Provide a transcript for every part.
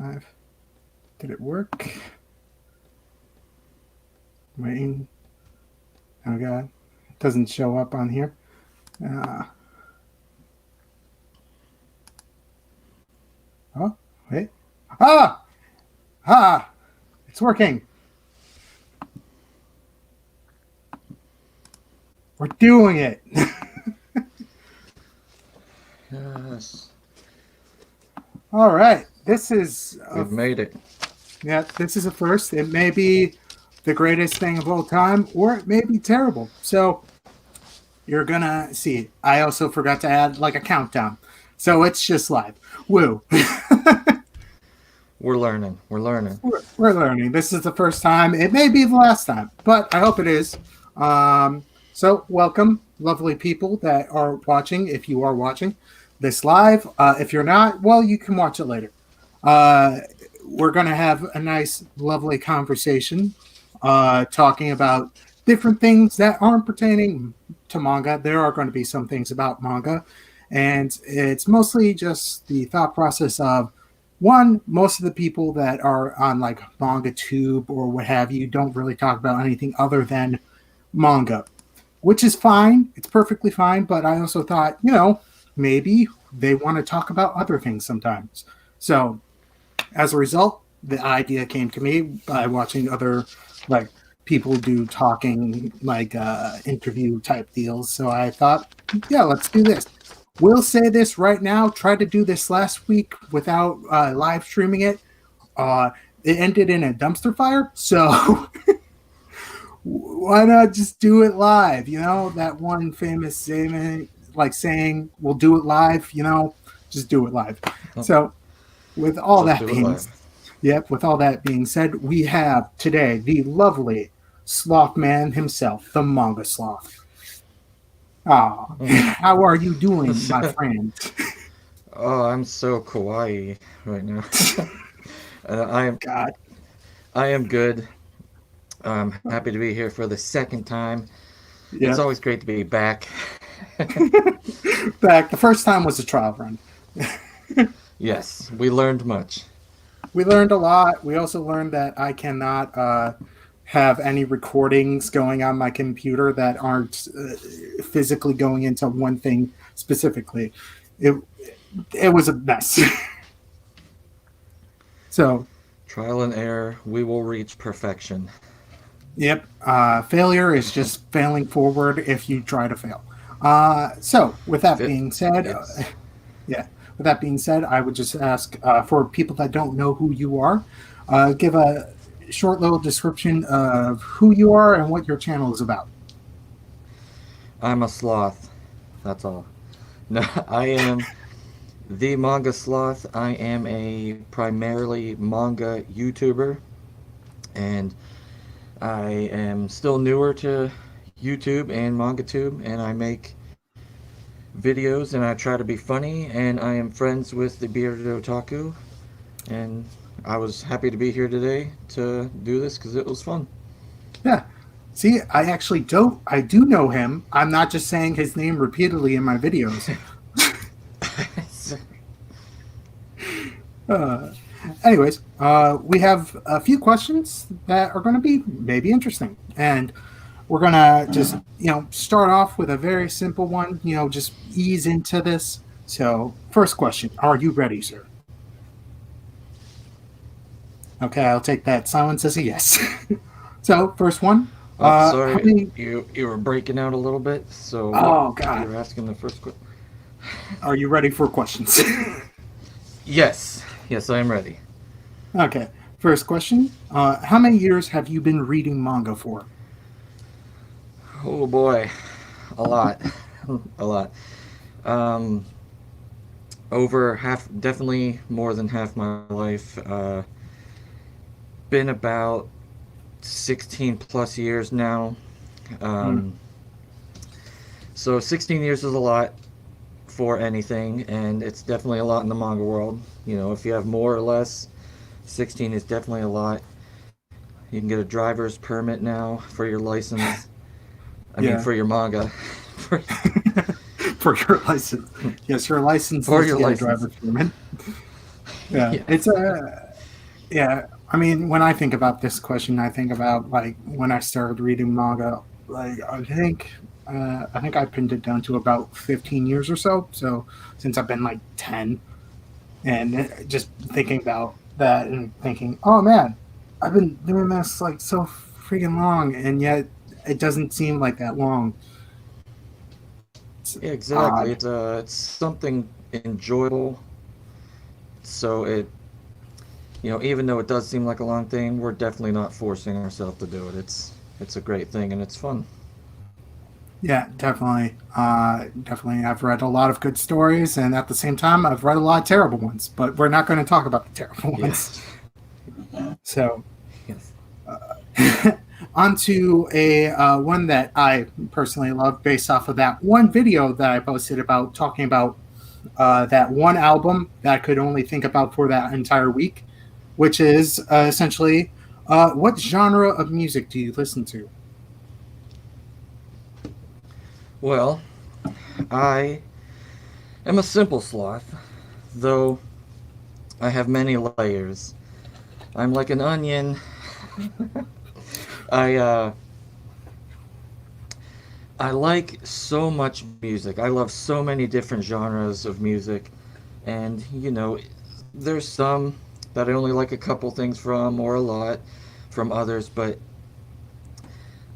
5. Did it work? Waiting. Oh god. It doesn't show up on here. Oh, wait. Ah! Ah! It's working. We're doing it. Yes. All right. This is We've made it. Yeah, this is a first. It may be the greatest thing of all time, or it may be terrible. So you're gonna see. I also forgot to add like a countdown. So it's just live. Woo. We're learning. We're learning. We're learning. This is the first time. It may be the last time, but I hope it is. So welcome, lovely people that are watching. If you are watching this live, if you're not, well, you can watch it later. We're going to have a nice, lovely conversation talking about different things that aren't pertaining to manga. There are going to be some things about manga, and it's mostly just the thought process of one, most of the people that are on like manga tube or what have you don't really talk about anything other than manga, which is fine. It's perfectly fine. But I also thought, maybe they want to talk about other things sometimes. So as a result, the idea came to me by watching other like people do talking like interview type deals. So I thought, yeah, let's do this. We'll say this right now. Tried to do this last week without live streaming it. It ended in a dumpster fire. So why not just do it live? That one famous saying, we'll do it live, just do it live. So with all Just that do it being live. Yep, with all that being said, we have today the lovely sloth man himself, the Manga Sloth. Ah, how are you doing, my friend? Oh, I'm so kawaii right now. God. I am good. I'm happy to be here for the second time. It's Yep. always great to be back. Back. The first time was a trial run. Yes, we learned much. We learned a lot. We also learned that I cannot have any recordings going on my computer that aren't physically going into one thing specifically. It was a mess. So, Trial and error, we will reach perfection. yep. Failure is just failing forward if you try to fail. So, with that being said, Yes. yeah. With that being said, I would just ask for people that don't know who you are, give a short little description of who you are and what your channel is about. I'm a sloth. That's all. No, I am the Manga Sloth. I am a primarily manga YouTuber, and I am still newer to YouTube and MangaTube, and I make videos and I try to be funny, and I am friends with the bearded otaku, and I was happy to be here today to do this because it was fun. Yeah. See, I do know him. I'm not just saying his name repeatedly in my videos. Uh, anyways, we have a few questions that are going to be maybe interesting. And we're going to just, start off with a very simple one, just ease into this. So, first question, are you ready, sir? Okay, I'll take that silence as a yes. So, first one. Oh, How sorry, many? you were breaking out a little bit. So what Oh, you God. were asking the first question? Are you ready for questions? Yes, yes, I am ready. Okay, first question. How many years have you been reading manga for? Oh boy, a lot, a lot. Um, Over half, definitely more than half my life. Been about 16 plus years now. Mm, Um, so 16 years is a lot for anything, and it's definitely a lot in the manga world. If you have more or less, 16 is definitely a lot. You can get a driver's permit now for your license. I mean, yeah. for your manga. for, For your license. Yes, your license for needs to your get a license. driver's permit. Yeah, Yeah. it's a. Yeah, I mean, when I think about this question, I think about like when I started reading manga. Like I think I pinned it down to about 15 years or so. So since I've been like 10, and just thinking about that and thinking, oh man, I've been doing this like so freaking long, and yet it doesn't seem like that long. It's Yeah, exactly. odd. It's something enjoyable. So even though it does seem like a long thing, we're definitely not forcing ourselves to do it. It's a great thing and it's fun. Yeah, definitely. Definitely. I've read a lot of good stories, and at the same time, I've read a lot of terrible ones. But we're not going to talk about the terrible ones. Yes. So, Yes. onto a one that I personally love, based off of that one video that I posted about talking about that one album that I could only think about for that entire week, which is essentially what genre of music do you listen to? Well, I am a simple sloth, though I have many layers. I'm like an onion. I I like so much music. I love so many different genres of music, and there's some that I only like a couple things from, or a lot from others, but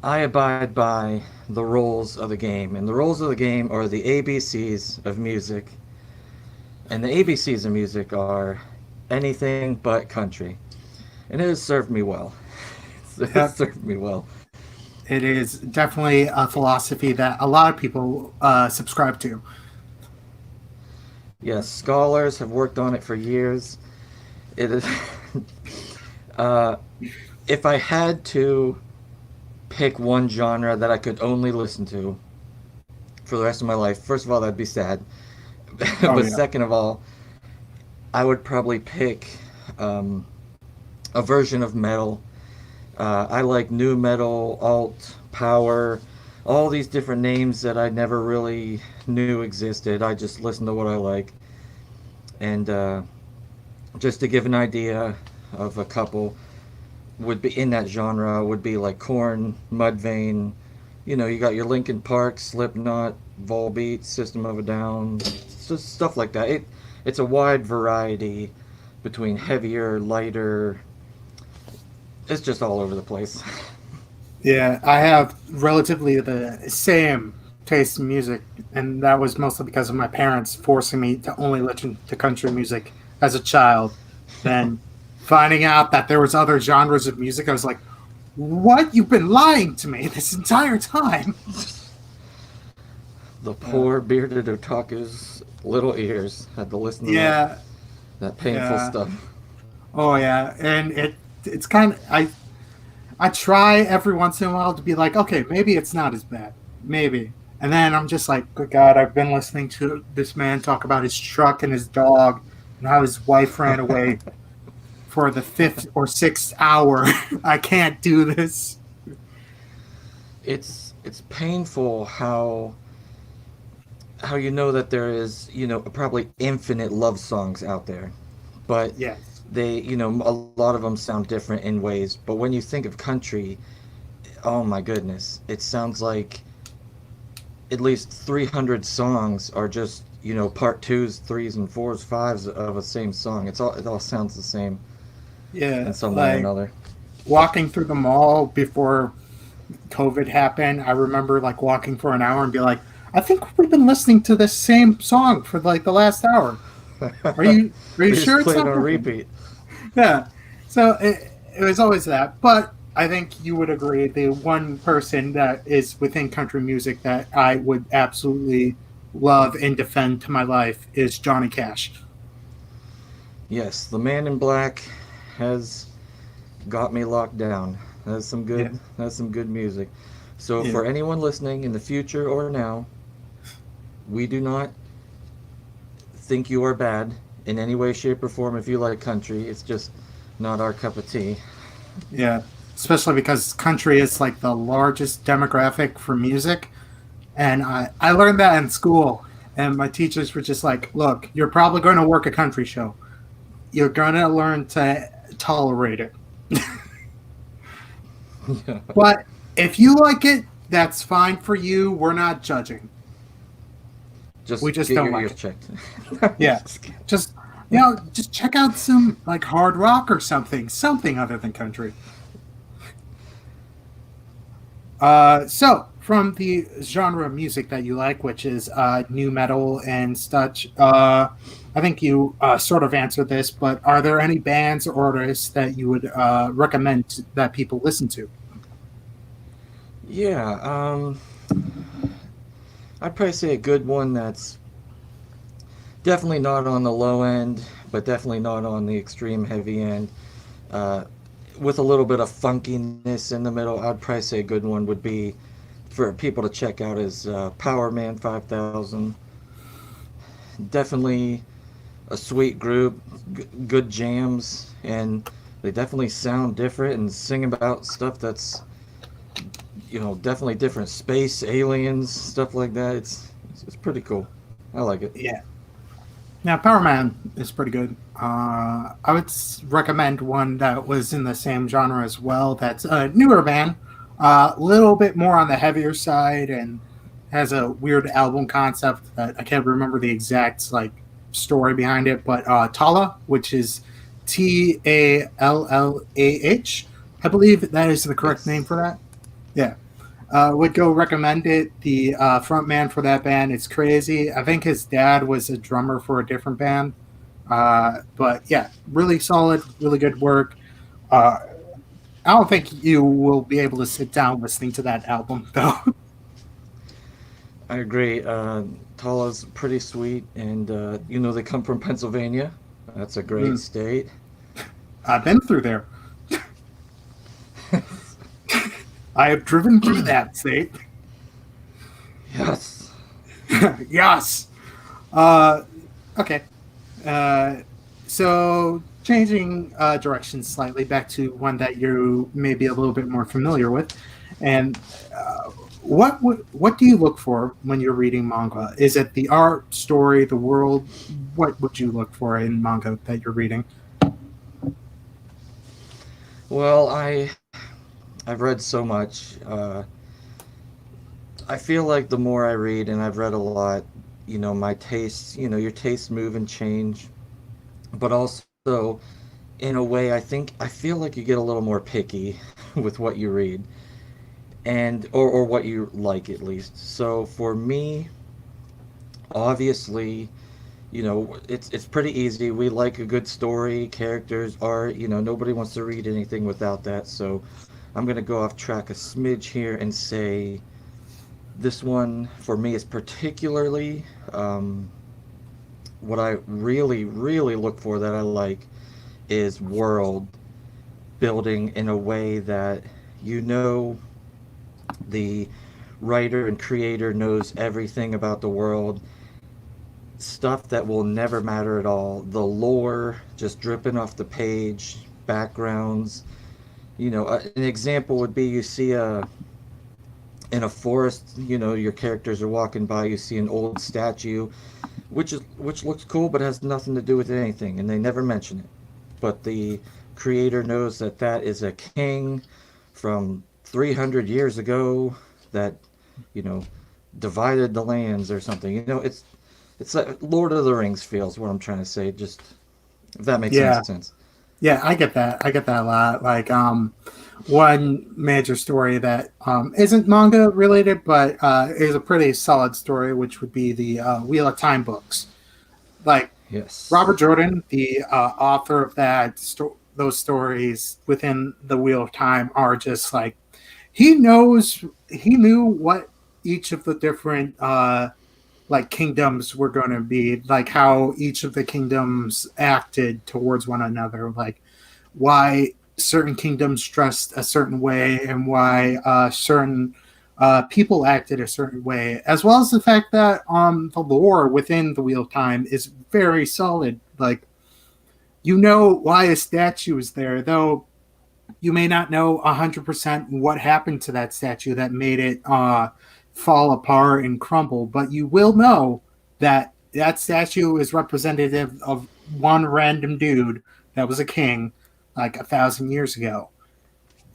I abide by the rules of the game, and the rules of the game are the ABCs of music, and the ABCs of music are anything but country, and it has served me well. It has Yep. served me well. It is definitely a philosophy that a lot of people subscribe to. Yes, scholars have worked on it for years. It is. uh, if I had to pick one genre that I could only listen to for the rest of my life, first of all, that'd be sad. Oh But yeah, second of all, I would probably pick um, a version of metal. I like new metal, alt, power, all these different names that I never really knew existed. I just listen to what I like. And just to give an idea of a couple, would be in that genre would be like Korn, Mudvayne. You got your Linkin Park, Slipknot, Volbeat, System of a Down, just stuff like that. It's a wide variety between heavier, lighter. It's just all over the place. yeah. I have relatively the same taste in music, and that was mostly because of my parents forcing me to only listen to country music as a child. Then finding out that there was other genres of music, I was like, "What? You've been lying to me this entire time." The Uh, poor bearded otaku's little ears had to listen to yeah, that painful yeah. stuff. Oh yeah, and it's kind of I try every once in a while to be like, okay, maybe it's not as bad, maybe. And then I'm just like, good God, I've been listening to this man talk about his truck and his dog and how his wife ran away for the fifth or sixth hour. I can't do this. It's painful how you know that there is probably infinite love songs out there, but Yes. they a lot of them sound different in ways. But when you think of country, oh my goodness, it sounds like at least 300 songs are just part twos, threes, and fours, fives of a same song. It all sounds the same in Yeah. some way or Like another. walking through the mall before COVID happened, I remember like walking for an hour and be like, I think we've been listening to this same song for like the last hour. Are you We sure just it's play it not? on repeat. Yeah. So it was always that. But I think you would agree the one person that is within country music that I would absolutely love and defend to my life is Johnny Cash. Yes, the man in black has got me locked down. Yeah. That's some good music. So Yeah. for anyone listening in the future or now, we do not think you are bad in any way, shape, or form if you like country. It's just not our cup of tea. Yeah. Especially because country is like the largest demographic for music. And I learned that in school. And my teachers were just like, look, you're probably going to work a country show. You're going to learn to tolerate it. Yeah. But if you like it, that's fine for you. We're not judging. We Just just get don't your like ears it. checked. Yeah. Just kidding. Just just check out some like hard rock or something. Something other than country. So from the genre of music that you like, which is new metal and such, I think you sort of answered this, but are there any bands or artists that you would recommend that people listen to? Yeah, I'd probably say a good one that's definitely not on the low end, but definitely not on the extreme heavy end. Uh, with a little bit of funkiness in the middle, I'd probably say a good one would be for people to check out is Power Man 5000. Definitely a sweet group, good jams, and they definitely sound different and sing about stuff that's definitely different space aliens stuff like that. It's pretty cool. I like it. Yeah. Now, Power Man is pretty good. I would recommend one that was in the same genre as well. That's a newer band, a little bit more on the heavier side, and has a weird album concept that I can't remember the exact story behind it. But Tala, which is Tallah, I believe that is the correct name Yes. for that. Yeah. Would go recommend it. The front man for that band is crazy. I think his dad was a drummer for a different band. But yeah, really solid, really good work. Uh, I don't think you will be able to sit down listening to that album, though. I agree. Tallah's pretty sweet, and they come from Pennsylvania. That's a great Mm, state. I've been through there. I have driven through that state. Yes. Yes. Uh, okay. Uh, so changing directions slightly back to one that you may be a little bit more familiar with, and what do you look for when you're reading manga? Is it the art, story, the world? What would you look for in manga that you're reading? Well, I've read so much. I feel like the more I read, and I've read a lot, my tastes, your tastes move and change. But also, in a way, I feel like you get a little more picky with what you read, and or what you like at least. So for me, obviously, it's pretty easy. We like a good story, characters, art. Nobody wants to read anything without that. So I'm gonna go off track a smidge here and say this one for me is particularly what I really, really look for that I like is world building in a way that you know the writer and creator knows everything about the world, stuff that will never matter at all, the lore just dripping off the page, backgrounds. An example would be you see in a forest, your characters are walking by, you see an old statue, which looks cool but has nothing to do with anything, and they never mention it. But the creator knows that that is a king from 300 years ago that you know divided the lands or something. It's like Lord of the Rings feels what I'm trying to say. Just if that makes any Yeah, sense. yeah, I get that. I get that a lot. One major story that isn't manga related, but is a pretty solid story, which would be the Wheel of Time books. Like Yes. Robert Jordan, the author of those stories within the Wheel of Time, are just like he knew what each of the different kingdoms were going to be, like how each of the kingdoms acted towards one another, like why certain kingdoms dressed a certain way and why certain people acted a certain way, as well as the fact that the lore within the Wheel of Time is very solid. Like, you know why a statue is there, though you may not know 100% what happened to that statue that made it fall apart and crumble, but you will know that that statue is representative of one random dude that was a king like 1,000 years ago.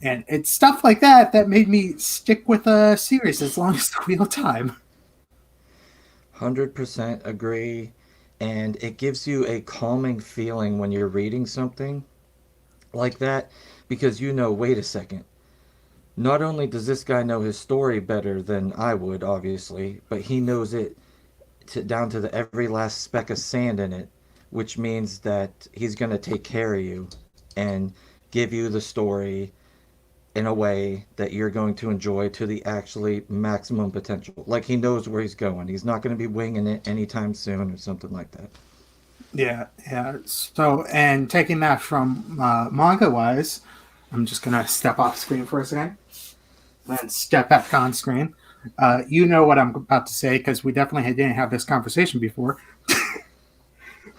And it's stuff like that that made me stick with a series as long as the wheel of time. 100% agree. And it gives you a calming feeling when you're reading something like that because you know, wait a second. Not only does this guy know his story better than I would, obviously, but he knows it down to the every last speck of sand in it, which means that he's going to take care of you and give you the story in a way that you're going to enjoy to the actually maximum potential. Like he knows where he's going. He's not going to be winging it anytime soon or something like that. Yeah, yeah. So, and taking that from manga wise, I'm just gonna step off screen for a second, then step back on screen. You know what I'm about to say because we definitely didn't have this conversation before,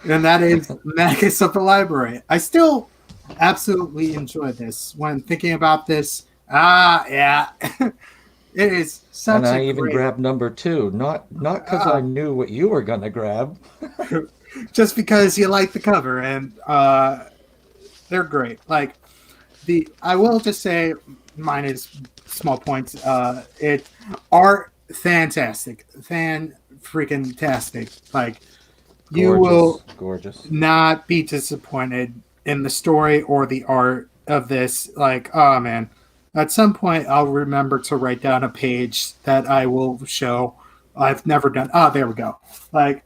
and that is Magus of the Library. I still absolutely enjoy this when thinking about this. Yeah, it is And such a I even great. grabbed number two, not because I Uh, knew what you were gonna grab. just because you like the cover, and they're great. Like I will just say mine is small points. It art fantastic, fan freaking tastic. Like you will Gorgeous, gorgeous. not be disappointed in the story or the art of this. Like, oh man, at some point I'll remember to write down a page that I will show. I've never done. Oh, there we go. Like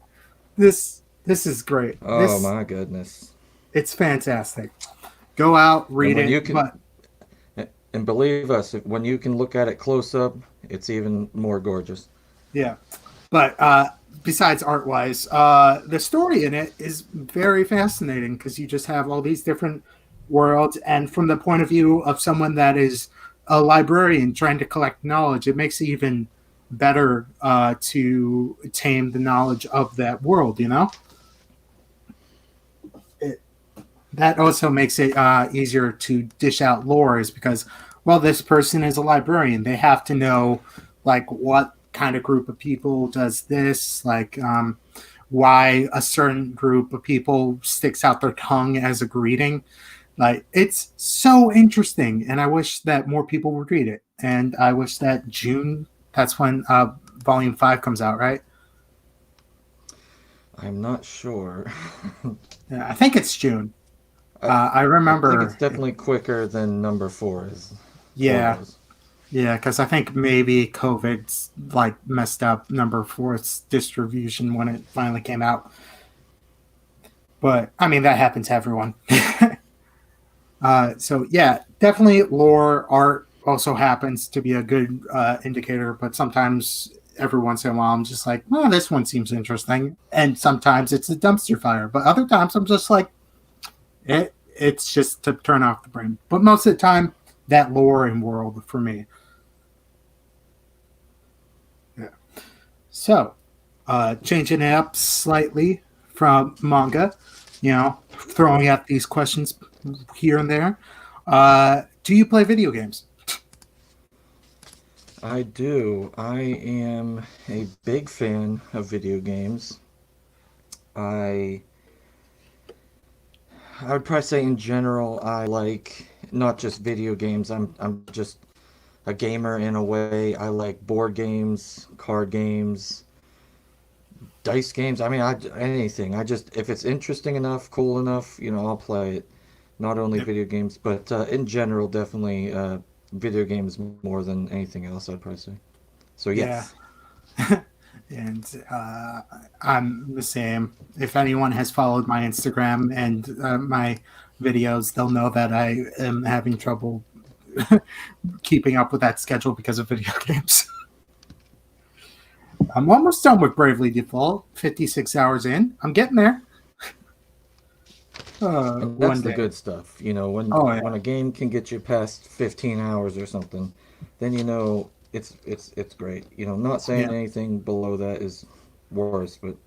this. This is great. Oh my goodness. It's fantastic. Go out, And read when it. you can, But and believe us, when you can look at it close up, it's even more gorgeous. yeah, but besides art wise, the story in it is very fascinating because you just have all these different worlds, and from the point of view of someone that is a librarian trying to collect knowledge, it makes it even better to tame the knowledge of that world. You know, it, that also makes it easier to dish out lore, is because well, this person is a librarian. They have to know like what kind of group of people does this, like why a certain group of people sticks out their tongue as a greeting. Like it's so interesting, and I wish that more people would read it. And I wish that June, that's when Volume 5 comes out, right? I'm not sure. Yeah, I think it's June. I I I think it's remember, definitely quicker than number four is. Four yeah, was. yeah, because I think maybe COVID's like messed up number four's distribution when it finally came out. But I mean, that happens to everyone. So yeah, definitely lore art also happens to be a good indicator, but sometimes every once in a while I'm just like, oh, this one seems interesting, and sometimes it's a dumpster fire, but other times I'm just like, it's just to turn off the brain. But most of the time, that lore and world for me. Yeah. So, changing it up slightly from manga, throwing out these questions here and there. Do you play video games? I do. I am a big fan of video games. I I would probably say in general I like not just video games. I'm just a gamer in a way. I like board games, card games, dice games. I mean, anything. I just if it's interesting enough, cool enough, I'll play it. Not only Yep. video games, but in general, definitely video games more than anything else. I'd probably say. So Yeah. yes, And I'm the same. If anyone has followed my Instagram and my videos, they'll know that I am having trouble keeping up with that schedule because of video games. I'm almost done with Bravely Default. 56 hours in. I'm getting there. and that's One the day. good stuff. When Oh when yeah, a game can get you past 15 hours or something, then it's great. Not saying yeah. anything below that is worse, but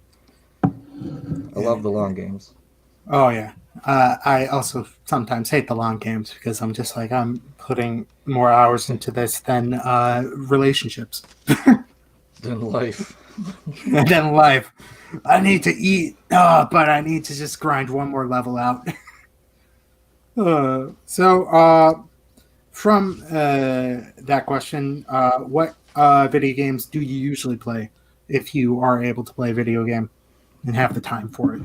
I love Yeah. the long games. Oh yeah. I also sometimes hate the long games because I'm just like I'm putting more hours into this than relationships Then life. and then life. I need to eat, but I need to just grind one more level out. From that question, what video games do you usually play if you are able to play a video game and have the time for it?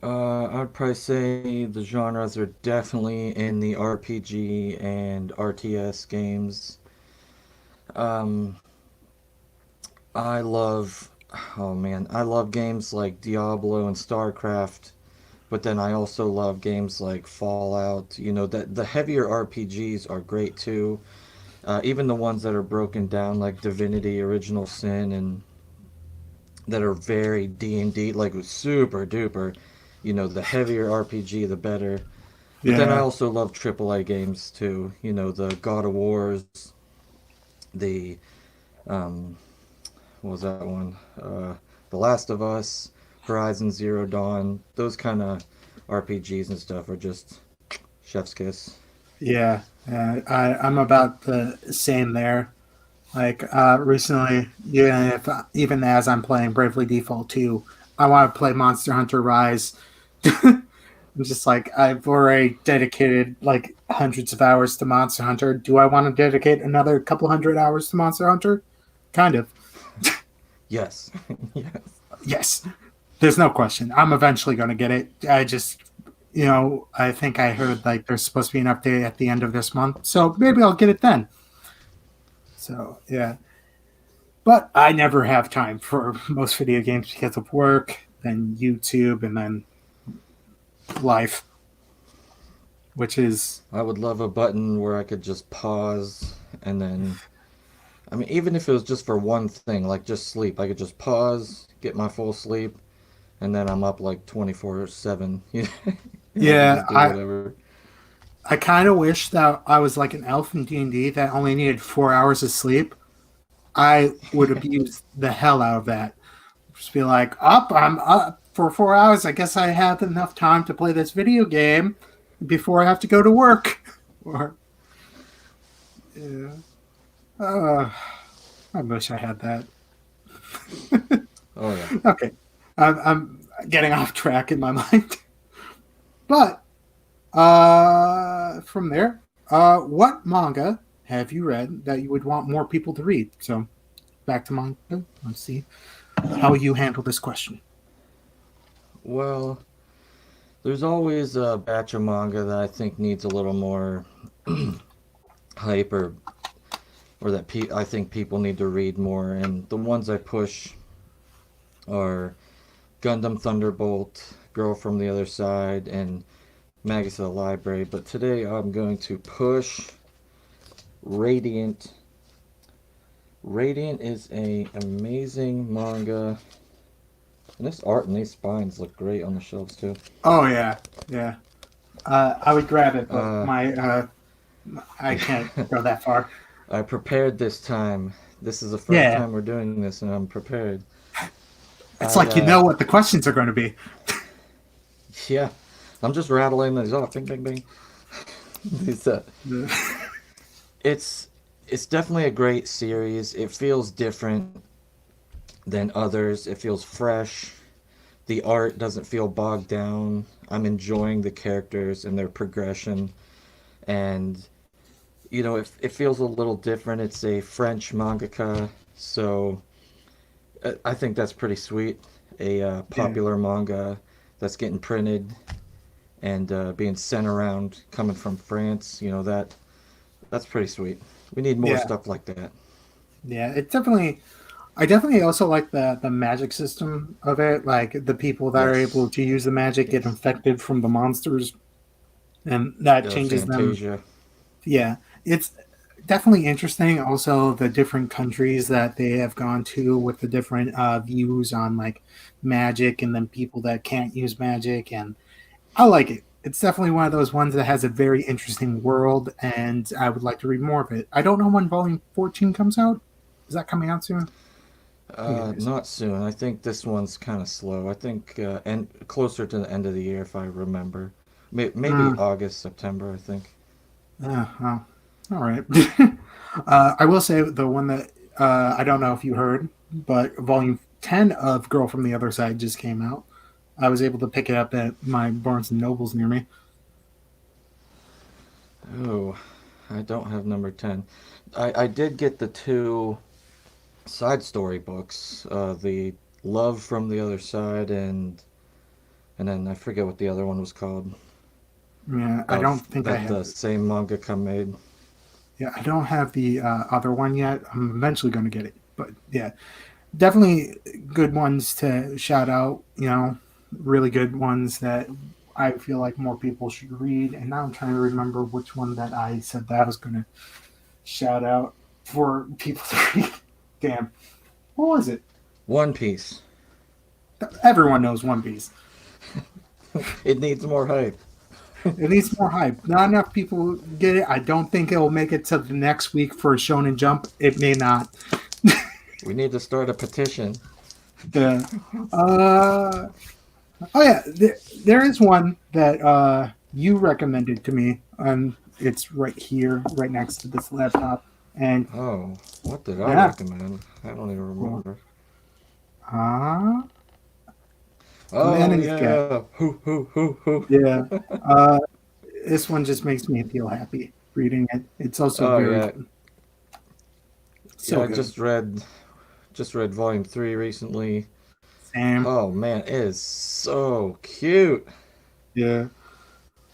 I would probably say the genres are definitely in the RPG and RTS games. Um, I love, oh man, I love games like Diablo and StarCraft, but then I also love games like Fallout. You know, that the heavier RPGs are great too. Even the ones that are broken down like Divinity, Original Sin, and that are very D&D, like super duper. You know, the heavier RPG, the better. But then I Yeah, also love AAA games too. You know, the God of Wars, the um, what was that one? The Last of Us, Horizon Zero Dawn. Those kind of RPGs and stuff are just chef's kiss. yeah. I'm about the same there. Like recently, yeah, if even as I'm playing Bravely Default 2, I want to play Monster Hunter Rise. I'm just like I've already dedicated like hundreds of hours to Monster Hunter. Do I want to dedicate another couple hundred hours to Monster Hunter? Kind of. Yes, yes. Yes. There's no question. I'm eventually going to get it. I just, I think I heard like there's supposed to be an update at the end of this month, so maybe I'll get it then. So yeah, but I never have time for most video games because of work, then YouTube, and then life, which is I would love a button where I could just pause and then, I mean, even if it was just for one thing, like just sleep, I could just pause, get my full sleep, and then I'm up like 24/7. I could yeah. just do I whatever. I kind of wish that I was like an elf in D&D that only needed 4 hours of sleep. I would abuse the hell out of that. Just be like, up, I'm up for 4 hours. I guess I have enough time to play this video game before I have to go to work. Or, yeah. Uh, I wish I had that. Oh yeah. Okay. I'm getting off track in my mind. But from there, what manga have you read that you would want more people to read? So back to manga. Let's see how you handle this question. Well, there's always a batch of manga that I think needs a little more hype or that I think people need to read more. And the ones I push are Gundam Thunderbolt, Girl from the Other Side, and Magus of the Library. But today I'm going to push Radiant. Radiant is a amazing manga, and this art and these spines look great on the shelves too. Oh yeah, yeah. I would grab it, but Uh, my I can't go that far. I prepared this time. This is the first Yeah, time we're doing this, and I'm prepared. it's I like you know what the questions are going to be. yeah, I'm just rattling these off. Bing, bing, bing. These, it's it's definitely a great series. It feels different than others. It feels fresh. The art doesn't feel bogged down. I'm enjoying the characters and their progression, and you know it feels a little different. It's a French mangaka, so I think that's pretty sweet. A Yeah, popular manga that's getting printed and being sent around, coming from France. You know that's pretty sweet. We need more yeah, stuff like that. yeah. It definitely. I definitely also like the magic system of it. Like the people that are able Yes, to use the magic get yes. infected from the monsters, and that changes them. Fantasia. Yeah, it's definitely interesting. Also, the different countries that they have gone to with the different views on like magic, and then people that can't use magic, and I like it. It's definitely one of those ones that has a very interesting world, and I would like to read more of it. I don't know when Volume 14 comes out. Is that coming out soon? I think it is. Not soon. I think this one's kind of slow. I think and closer to the end of the year, if I remember. Maybe Uh, August, September. I think. oh, all right. I will say the one that I don't know if you heard, but Volume 10 of Girl from the Other Side just came out. I was able to pick it up at my Barnes and Nobles near me. Oh, I don't have number 10. I did get the two side story books, the Love from the Other Side and then I forget what the other one was called. Yeah, I don't Of think I that have the it. same mangaka made. Yeah, I don't have the other one yet. I'm eventually going to get it, but yeah, definitely good ones to shout out. Really good ones that I feel like more people should read. And now I'm trying to remember which one that I said that I was going to shout out for people to read. Damn, what was it? One Piece. Everyone knows One Piece. It needs more hype. It needs more hype. Not enough people get it. I don't think it will make it to the next week for Shonen Jump. It may not. We need to start a petition. Yeah. Uh, oh yeah, there is one that you recommended to me, and it's right here, right next to this laptop. And Oh, what did I yeah, recommend? I don't even well, remember. ah, the man Oh and his cat. yeah. Hoo. Yeah. Uh, this one just makes me feel happy reading it. It's also Oh very yeah. good. Yeah, So I good. just read volume 3 recently. Sam. Oh man, it is so cute. Yeah.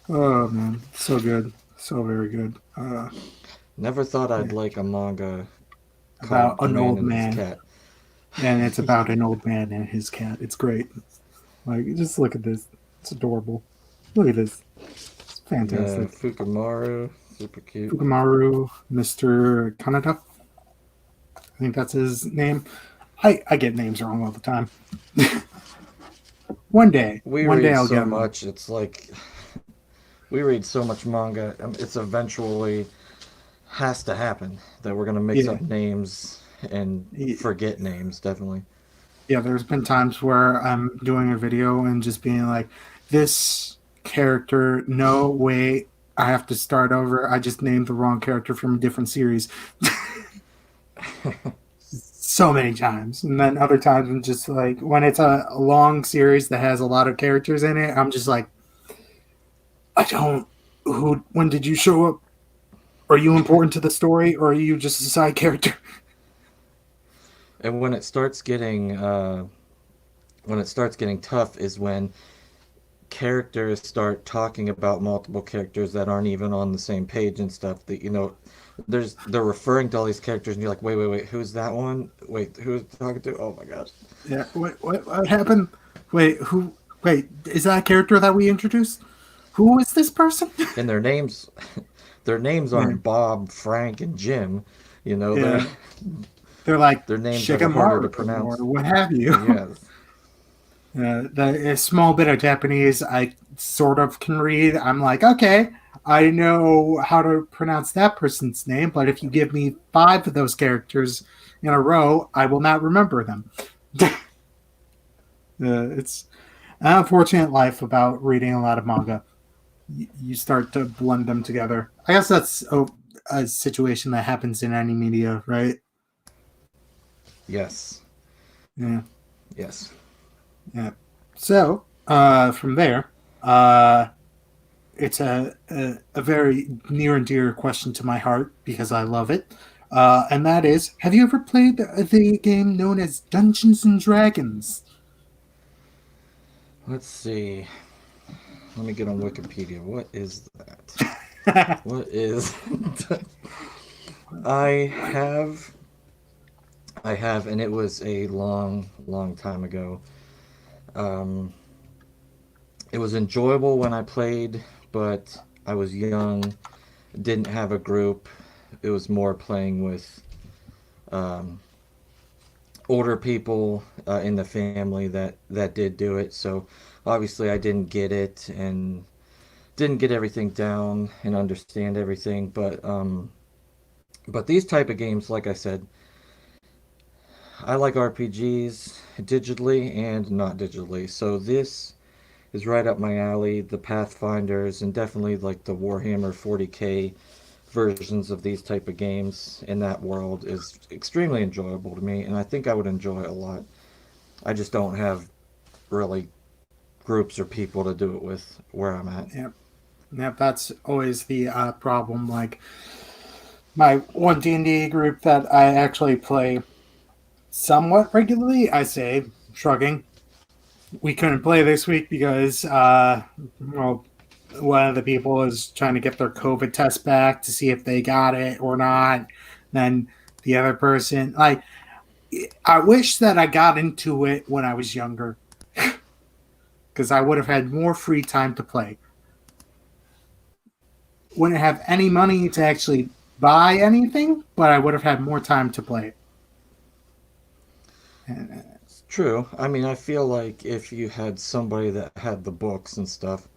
Oh man, so good. So very good. Never thought I'd Yeah. like a manga About called The an Man old and His man, Cat. and it's about an old man and his cat. It's great. Like, just look at this. It's adorable. Look at this. It's Yeah, fantastic. Fukumaru, super cute. Fukumaru, Mr. Kanata. I think that's his name. I get names wrong all the time. We One day read I'll get so them. much, it's like we read so much manga. It's eventually has to happen that we're gonna mix Yeah, up names and forget names, definitely. yeah. There's been times where I'm doing a video and just being like, "This character, no, wait, I have to start over. I just named the wrong character from a different series." So many times. And then other times I'm just like, when it's a long series that has a lot of characters in it, I'm just like, I don't, when did you show up? Are you important to the story or are you just a side character? And when it starts getting tough is when characters start talking about multiple characters that aren't even on the same page and stuff. That they're referring to all these characters and you're like, wait, who's that one? Wait, who's talking to? Oh my gosh. Yeah. What happened? Wait, wait, is that a character that we introduced? Who is this person? And their names Yeah. aren't Bob, Frank, and Jim. They're Yeah. They're like they're names that are harder to Shikamaru or pronounce. what have you. Yes. The a small bit of Japanese I sort of can read. I'm like, okay, I know how to pronounce that person's name, but if you give me five of those characters in a row, I will not remember them. It's an unfortunate life about reading a lot of manga. You start to blend them together. I guess that's a situation that happens in any media, right? Yes. Yeah, Yes. yeah. So from there, uh, it's a very near and dear question to my heart because I love it. And that is, have you ever played the game known as Dungeons and Dragons? Let's see. Let me get on Wikipedia. What is that? What is I have I have and it was a long time ago. Um it was enjoyable when I played, but I was young, didn't have a group. It was more playing with um older people in the family that did do it. So obviously I didn't get it and didn't get everything down and understand everything, but these type of games, like I said, I like RPGs digitally and not digitally. So this is right up my alley. The Pathfinders and definitely like the Warhammer 40K versions of these type of games in that world is extremely enjoyable to me, and I think I would enjoy it a lot. I just don't have really groups or people to do it with where I'm at. Yeah, yeah, that's always the problem. Like my one D&D group that I actually play somewhat regularly, I say, shrugging, we couldn't play this week because, well, one of the people is trying to get their COVID test back to see if they got it or not. Then the other person, like, I wish that I got into it when I was younger because I would have had more free time to play. Wouldn't have any money to actually buy anything, but I would have had more time to play it. It's true. I mean, I feel like if you had somebody that had the books and stuff,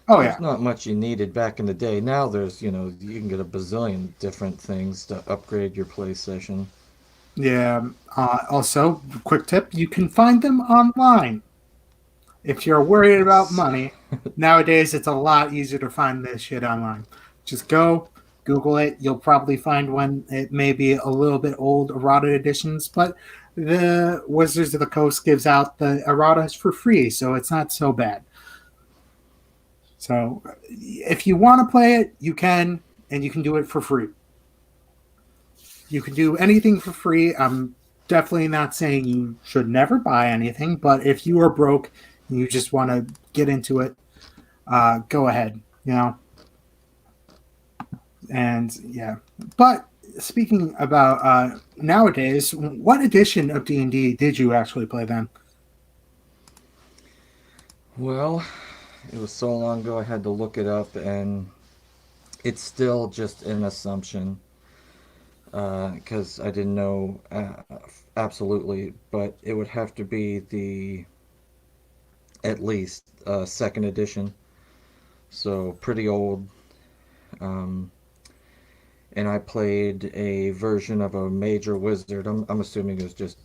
Oh there's yeah, not much you needed back in the day. Now there's, you can get a bazillion different things to upgrade your play session. yeah. Also, quick tip: you can find them online. If you're worried about Yes. money, nowadays it's a lot easier to find this shit online. Just go, Google it. You'll probably find one. It may be a little bit old errata editions, but the Wizards of the Coast gives out the erratas for free, so it's not so bad. So if you want to play it, you can, and you can do it for free. You can do anything for free. I'm definitely not saying you should never buy anything, but if you are broke and you just want to get into it, go ahead. You know, and yeah. But speaking about nowadays, what edition of D&D did you actually play then? Well, it was so long ago I had to look it up, and it's still just an assumption because I didn't know absolutely, but it would have to be the at least second edition, so pretty old. Um, and I played a version of a major wizard. I'm assuming it was just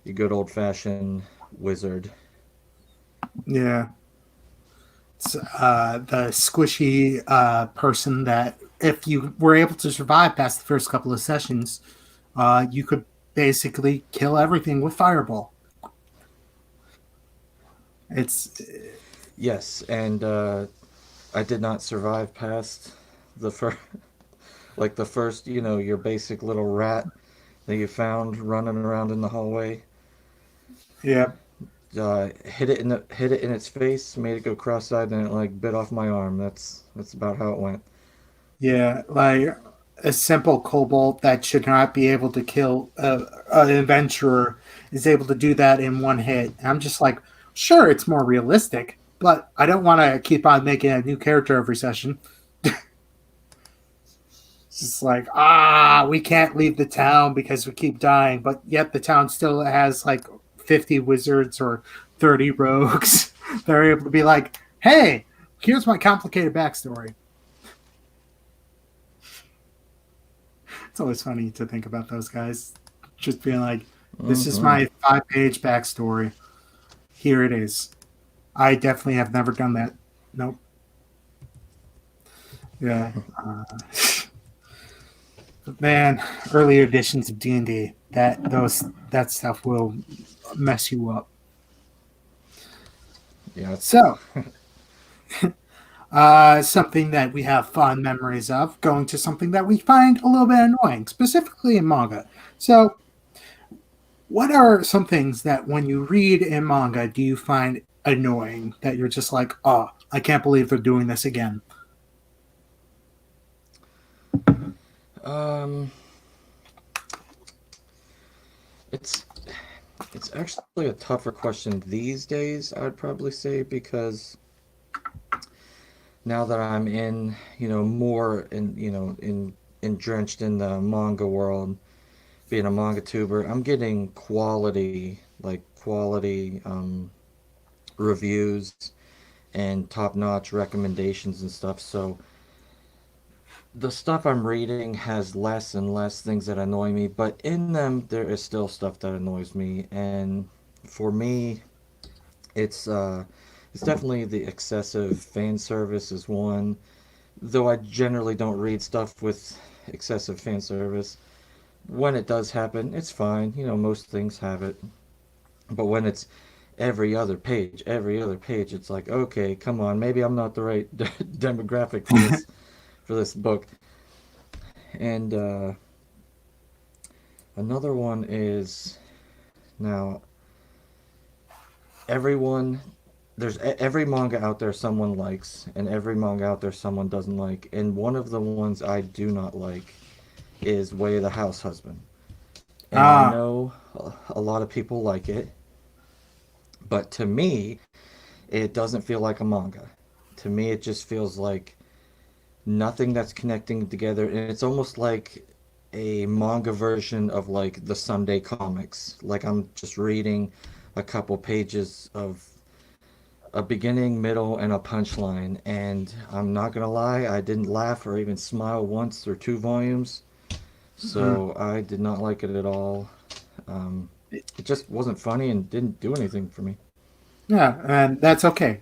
a good old fashioned wizard. Yeah, it's the squishy person that if you were able to survive past the first couple of sessions, you could basically kill everything with fireball. It's Yes, and I did not survive past the first, like the first, your basic little rat that you found running around in the hallway. yeah, Hit it in its face, made it go cross-eyed, and it like bit off my arm. That's about how it went. yeah, like a simple kobold that should not be able to kill an adventurer is able to do that in one hit. And I'm just like, sure, it's more realistic, but I don't want to keep on making a new character every session. It's just like, we can't leave the town because we keep dying, but yet the town still has like 50 wizards or 30 rogues. They're able to be like, hey, here's my complicated backstory. It's always funny to think about those guys just being like, this is Mm-hmm. my 5 page backstory. Here it is. I definitely have never done that. Nope. Yeah. Man, earlier editions of D&D, that stuff will mess you up. Yeah. So, something that we have fond memories of, going to something that we find a little bit annoying, specifically in manga. So, what are some things that when you read in manga do you find annoying that you're just like, oh, I can't believe they're doing this again? Um, it's it's actually a tougher question these days, I'd probably say, because now that I'm in, more in, in drenched in the manga world, being a manga tuber, I'm getting quality reviews and top-notch recommendations and stuff. So the stuff I'm reading has less and less things that annoy me, but in them there is still stuff that annoys me. And for me, it's uh, it's definitely the excessive fan service is one. Though I generally don't read stuff with excessive fan service. When it does happen, it's fine. Most things have it. But when it's every other page. It's like, okay, come on, maybe I'm not the right demographic for this book. And another one is now everyone every manga out there someone likes, and every manga out there someone doesn't like. And one of the ones I do not like is Way of the House Husband. And I Ah, know a lot of people like it, but to me, it doesn't feel like a manga. To me, it just feels like nothing that's connecting together, and it's almost like a manga version of like the Sunday comics. Like I'm just reading a couple pages of a beginning, middle, and a punchline, and I'm not gonna lie, I didn't laugh or even smile once through two volumes, mm, so I did not like it at all. Um, it just wasn't funny and didn't do anything for me. yeah, and that's okay.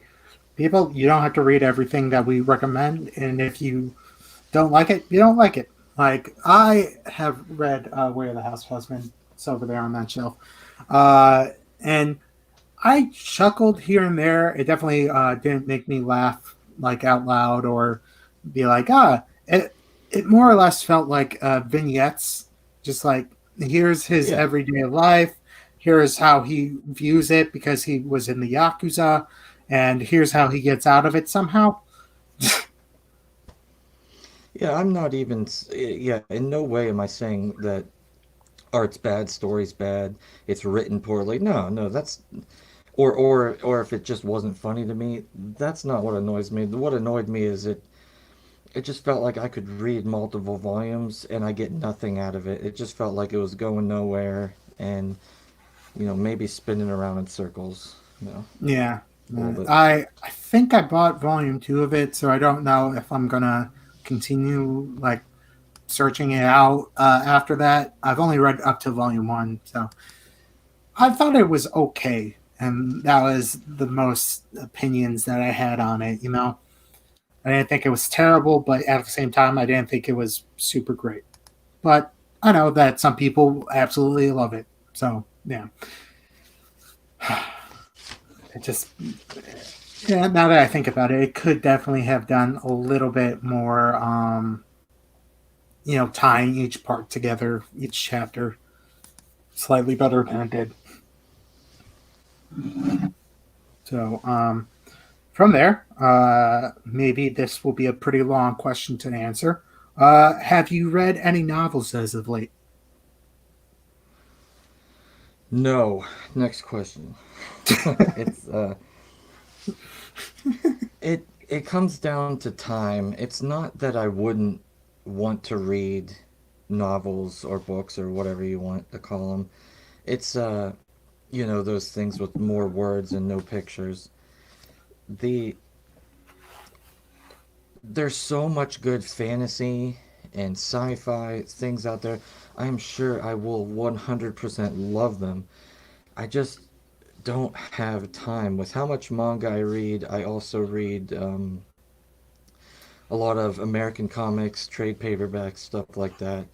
People, you don't have to read everything that we recommend, and if you don't like it, you don't like it. Like I have read Way of the House Husband. It's over there on that shelf, and I chuckled here and there. It definitely didn't make me laugh like out loud or be like It more or less felt like vignettes, just like here's his Yeah, everyday life. Here's how he views it because he was in the yakuza, and here's how he gets out of it somehow. yeah, I'm not even. Yeah, in no way am I saying that art's bad, story's bad, it's written poorly. No, no, that's or if it just wasn't funny to me, that's not what annoys me. What annoyed me is it just felt like I could read multiple volumes and I get nothing out of it. It just felt like it was going nowhere and maybe spinning around in circles, Yeah, a little bit. I think I bought volume two of it, so I don't know if I'm gonna continue like searching it out after that. I've only read up to volume one, so I thought it was okay, and that was the most opinions that I had on it. I didn't think it was terrible, but at the same time, I didn't think it was super great. But I know that some people absolutely love it, so yeah, it just yeah. Now that I think about it, it could definitely have done a little bit more. Tying each part together, each chapter, slightly better than it did. So, from there, maybe this will be a pretty long question to answer. Have you read any novels as of late? No, next question. it's it comes down to time. It's not that I wouldn't want to read novels or books or whatever you want to call them. It's those things with more words and no pictures. The There's so much good fantasy and sci-fi things out there. I'm sure I will 100% love them. I just don't have time. With how much manga I read, I also read a lot of American comics, trade paperbacks, stuff like that.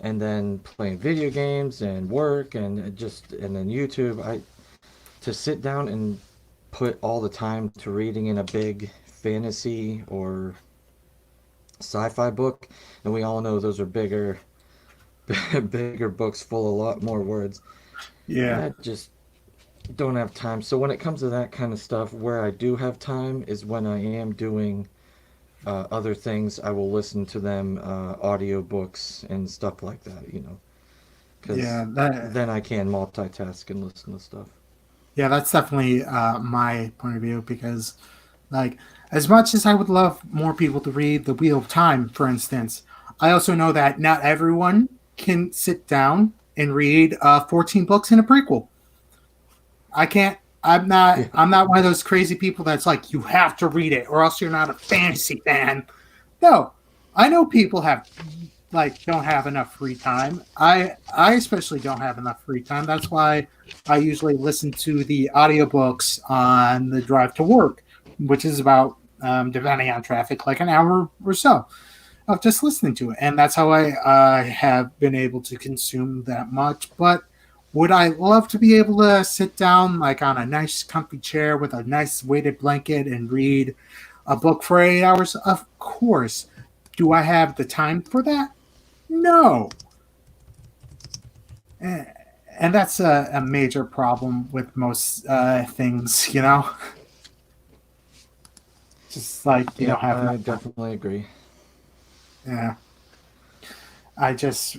And then playing video games and work and then YouTube. I To sit down and put all the time to reading in a big fantasy or sci-fi book, and we all know those are bigger bigger books full of a lot more words. Yeah, I just don't have time. So when it comes to that kind of stuff, where I do have time is when I am doing other things. I will listen to them audio books and stuff like that, yeah, because that then I can multitask and listen to stuff. yeah, that's definitely my point of view because, like, as much as I would love more people to read The Wheel of Time, for instance, I also know that not everyone can sit down and read 14 books in a prequel. I can't. I'm not. Yeah, I'm not one of those crazy people that's like you have to read it or else you're not a fantasy fan. No, I know people have like don't have enough free time. I especially don't have enough free time. That's why I usually listen to the audiobooks on the drive to work, which is about depending on traffic, like an hour or so of just listening to it, and that's how I have been able to consume that much. But Would I love to be able to sit down like on a nice comfy chair with a nice weighted blanket and read a book for 8 hours? Of course. Do I have the time for that? No. Eh, And that's a major problem with most things, just like you Yep, don't have enough I time. definitely agree. Yeah. I just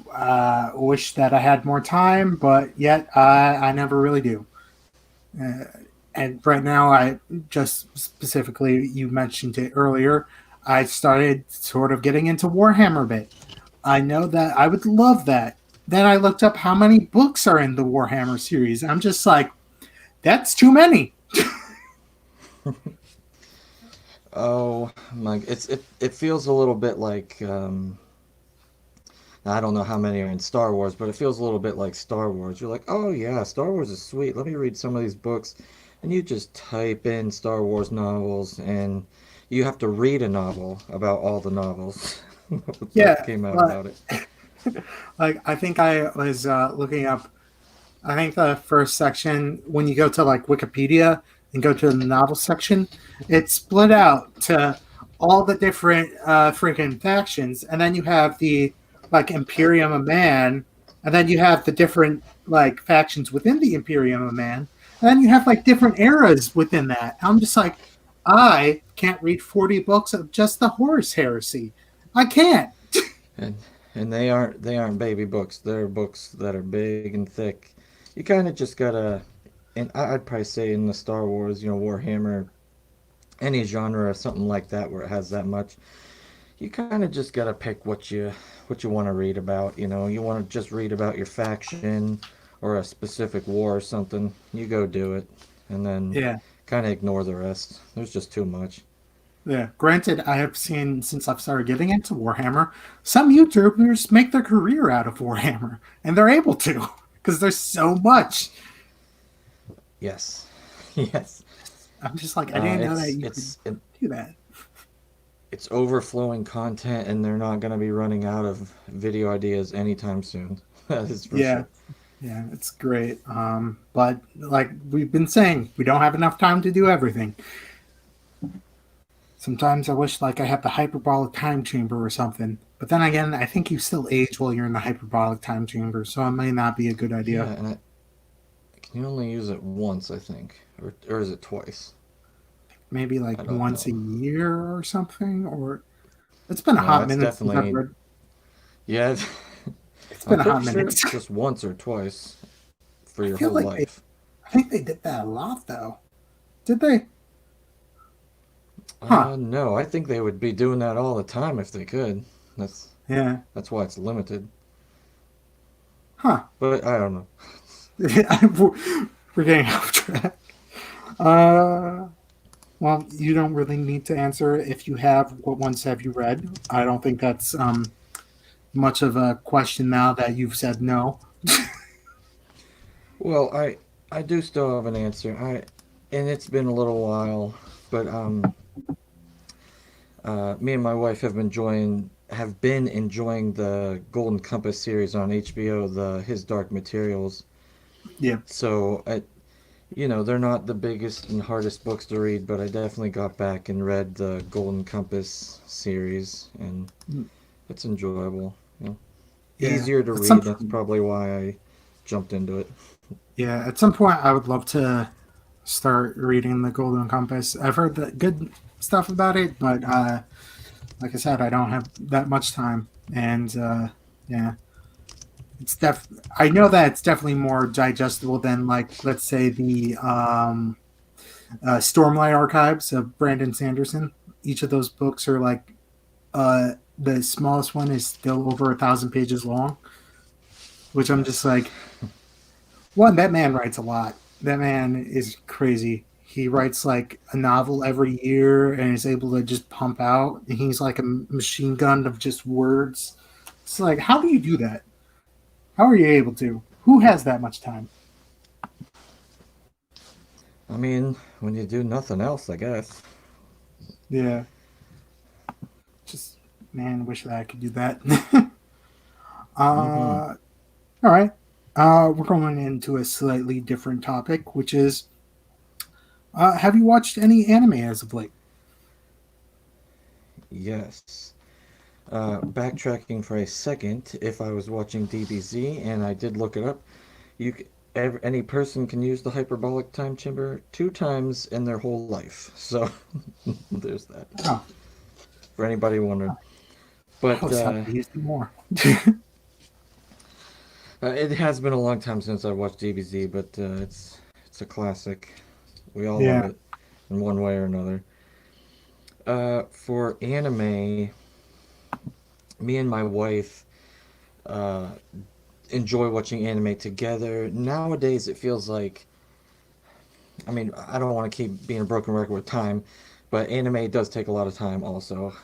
wish that I had more time, but yet I never really do. Uh, and right now, I just specifically, you mentioned it earlier, I started sort of getting into Warhammer a bit. I know that I would love that. Then I looked up how many books are in the Warhammer series. I'm just like, that's too many. Oh my, it feels a little bit like I don't know how many are in Star Wars, but it feels a little bit like Star Wars. You're like, oh yeah, Star Wars is sweet. Let me read some of these books, and you just type in Star Wars novels, and you have to read a novel about all the novels that Yeah, came out but about it. like I think I was looking up. I think the first section, when you go to like Wikipedia and go to the novel section, it's split out to all the different freaking factions, and then you have the like Imperium of Man, and then you have the different like factions within the Imperium of Man, and then you have like different eras within that. I'm just like, I can't read 40 books of just the Horus Heresy. I can't. And they aren't baby books. They're books that are big and thick. You kind of just gotta, and I'd probably say in the Star Wars, Warhammer, any genre or something like that where it has that much, you kind of just gotta pick what you want to read about. You want to just read about your faction or a specific war or something. You go do it, and then Yeah. kind of ignore the rest. There's just too much. Yeah, granted, I have seen since I've started getting into Warhammer, some YouTubers make their career out of Warhammer, and they're able to because there's so much. Yes, yes. I'm just like, I didn't know that It's you could it's it, do that. it's overflowing content, and they're not gonna be running out of video ideas anytime soon. That is for Yeah, sure. yeah, it's great. But like we've been saying, we don't have enough time to do everything. Sometimes I wish like I had the hyperbolic time chamber or something. But then again, I think you still age while you're in the hyperbolic time chamber, so it may not be a good idea. Yeah, and can you only use it once, I think, or is it twice? Maybe I like don't once a know. year or something, or it's been a No, hot it's minute since I've definitely read. yeah. It's I'm been a pretty hot sure minute. it's just once or twice for I your feel whole like life. I think they did that a lot though. Did they? Huh? No, I think they would be doing that all the time if they could. That's Yeah. that's why it's limited. Huh? But I don't know. We're getting off track. Uh, well, you don't really need to answer if you have. What ones have you read? I don't think that's much of a question now that you've said no. Well, I do still have an answer. And it's been a little while, but me and my wife have been enjoying the Golden Compass series on HBO, the His Dark Materials. Yeah. So they're not the biggest and hardest books to read, but I definitely got back and read the Golden Compass series, and it's enjoyable. Yeah. Easier to At some read. That's probably why I jumped into it. yeah, at some point I would love to start reading the Golden Compass. I've heard the good stuff about it, but like I said, I don't have that much time, and yeah, it's def. I know that it's definitely more digestible than like let's say the Stormlight Archives of Brandon Sanderson. Each of those books are like the smallest one is still over 1,000 pages long, which I'm just Yes. like, one, that man writes a lot. That man is crazy. He writes like a novel every year and is able to just pump out. And he's like a machine gun of just words. It's like, how do you do that? How are you able to? Who has that much time? I mean, when you do nothing else, I guess. Yeah, just man, wish that I could do that. Mm-hmm. All right. We're going into a slightly different topic, which is have you watched any anime as of late? Yes. Backtracking for a second, if I was watching DBZ and I did look it up, any person can use the hyperbolic time chamber 2 times in their whole life. So there's that. Oh, For anybody wondering. I But was happy to use it more. it has been a long time since I watched DBZ, but it's a classic. We all love Yeah. it in one way or another. For anime, me and my wife uh, enjoy watching anime together. Nowadays, it feels like, I mean, I don't want to keep being a broken record with time, but anime does take a lot of time also.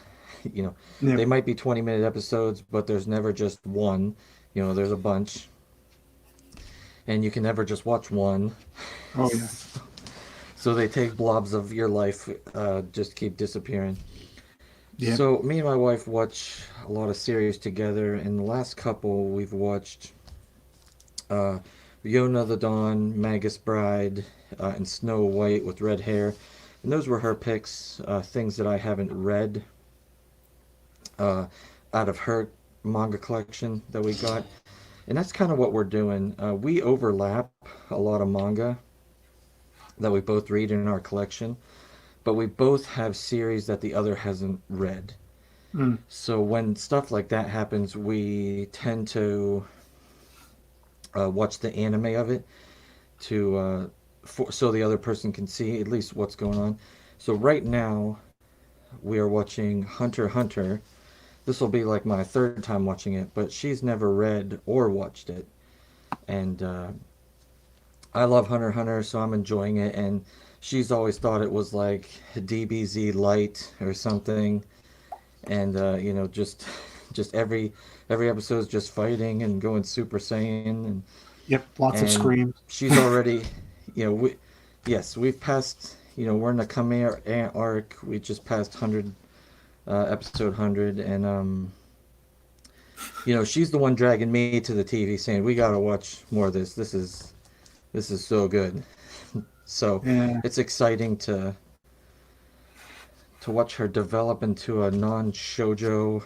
You know, Yep. they might be 20-minute episodes, but there's never just one. There's a bunch, and you can never just watch one. Oh yeah. So they take blobs of your life, just keep disappearing. Yep. So me and my wife watch a lot of series together. In the last couple, we've watched uh, Yona the Dawn, Magus Bride, and Snow White with red hair. And those were her picks, things that I haven't read uh, out of her manga collection that we got. And that's kind of what we're doing. We overlap a lot of manga that we both read in our collection, but we both have series that the other hasn't read. Mm. So when stuff like that happens, we tend to watch the anime of it to so the other person can see at least what's going on. So right now we are watching Hunter x Hunter. This will be like my third time watching it, but she's never read or watched it, and I love Hunter x Hunter, so I'm enjoying it. And she's always thought it was like DBZ light or something, and just every episode is just fighting and going Super Saiyan, Yep. Lots of and screams. she's already, we, yes, we've passed, we're in the Khmer arc. We just passed 100, episode 100, and she's the one dragging me to the TV, saying we gotta watch more of this. This is so good. So Yeah. it's exciting to watch her develop into a non shojo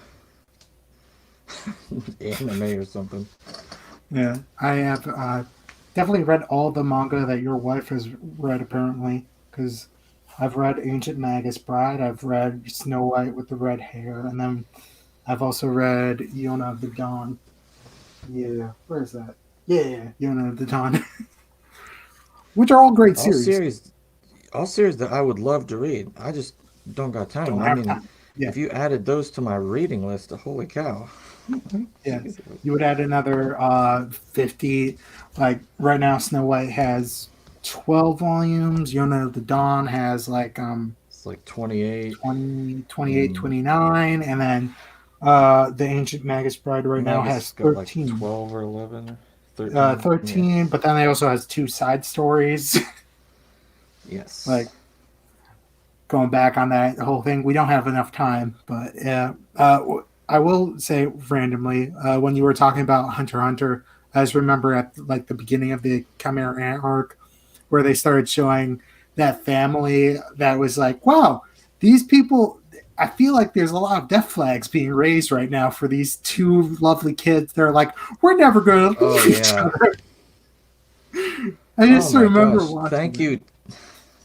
anime or something. Yeah. I have definitely read all the manga that your wife has read, apparently, because I've read Ancient Magus Bride, I've read Snow White with the red hair, and then I've also read Yona of the Dawn. Yeah, where is that? Yeah, Yona of the Dawn, which are all great All series. series, all series that I would love to read. I just don't got time. Don't I have mean, time. Yeah, if you added those to my reading list, holy cow! yeah. You would add another 50. Like right now, Snow White has 12 volumes. Yona of the Dawn has like It's like 28, 20, 28, and 29, and then the Ancient Magus Bride right now Magus has got like 13. 12 or 11, 13. Yeah. 13, but then it also has two side stories. Yes. Like going back on that whole thing, we don't have enough time, but yeah. I will say randomly, when you were talking about Hunter x Hunter, I just remember at like the beginning of the Chimera Ant arc where they started showing that family that was like, wow, these people. I feel like there's a lot of death flags being raised right now for these two lovely kids. They're like, we're never going to Oh leave each yeah. other. I Oh just my remember gosh. watching that.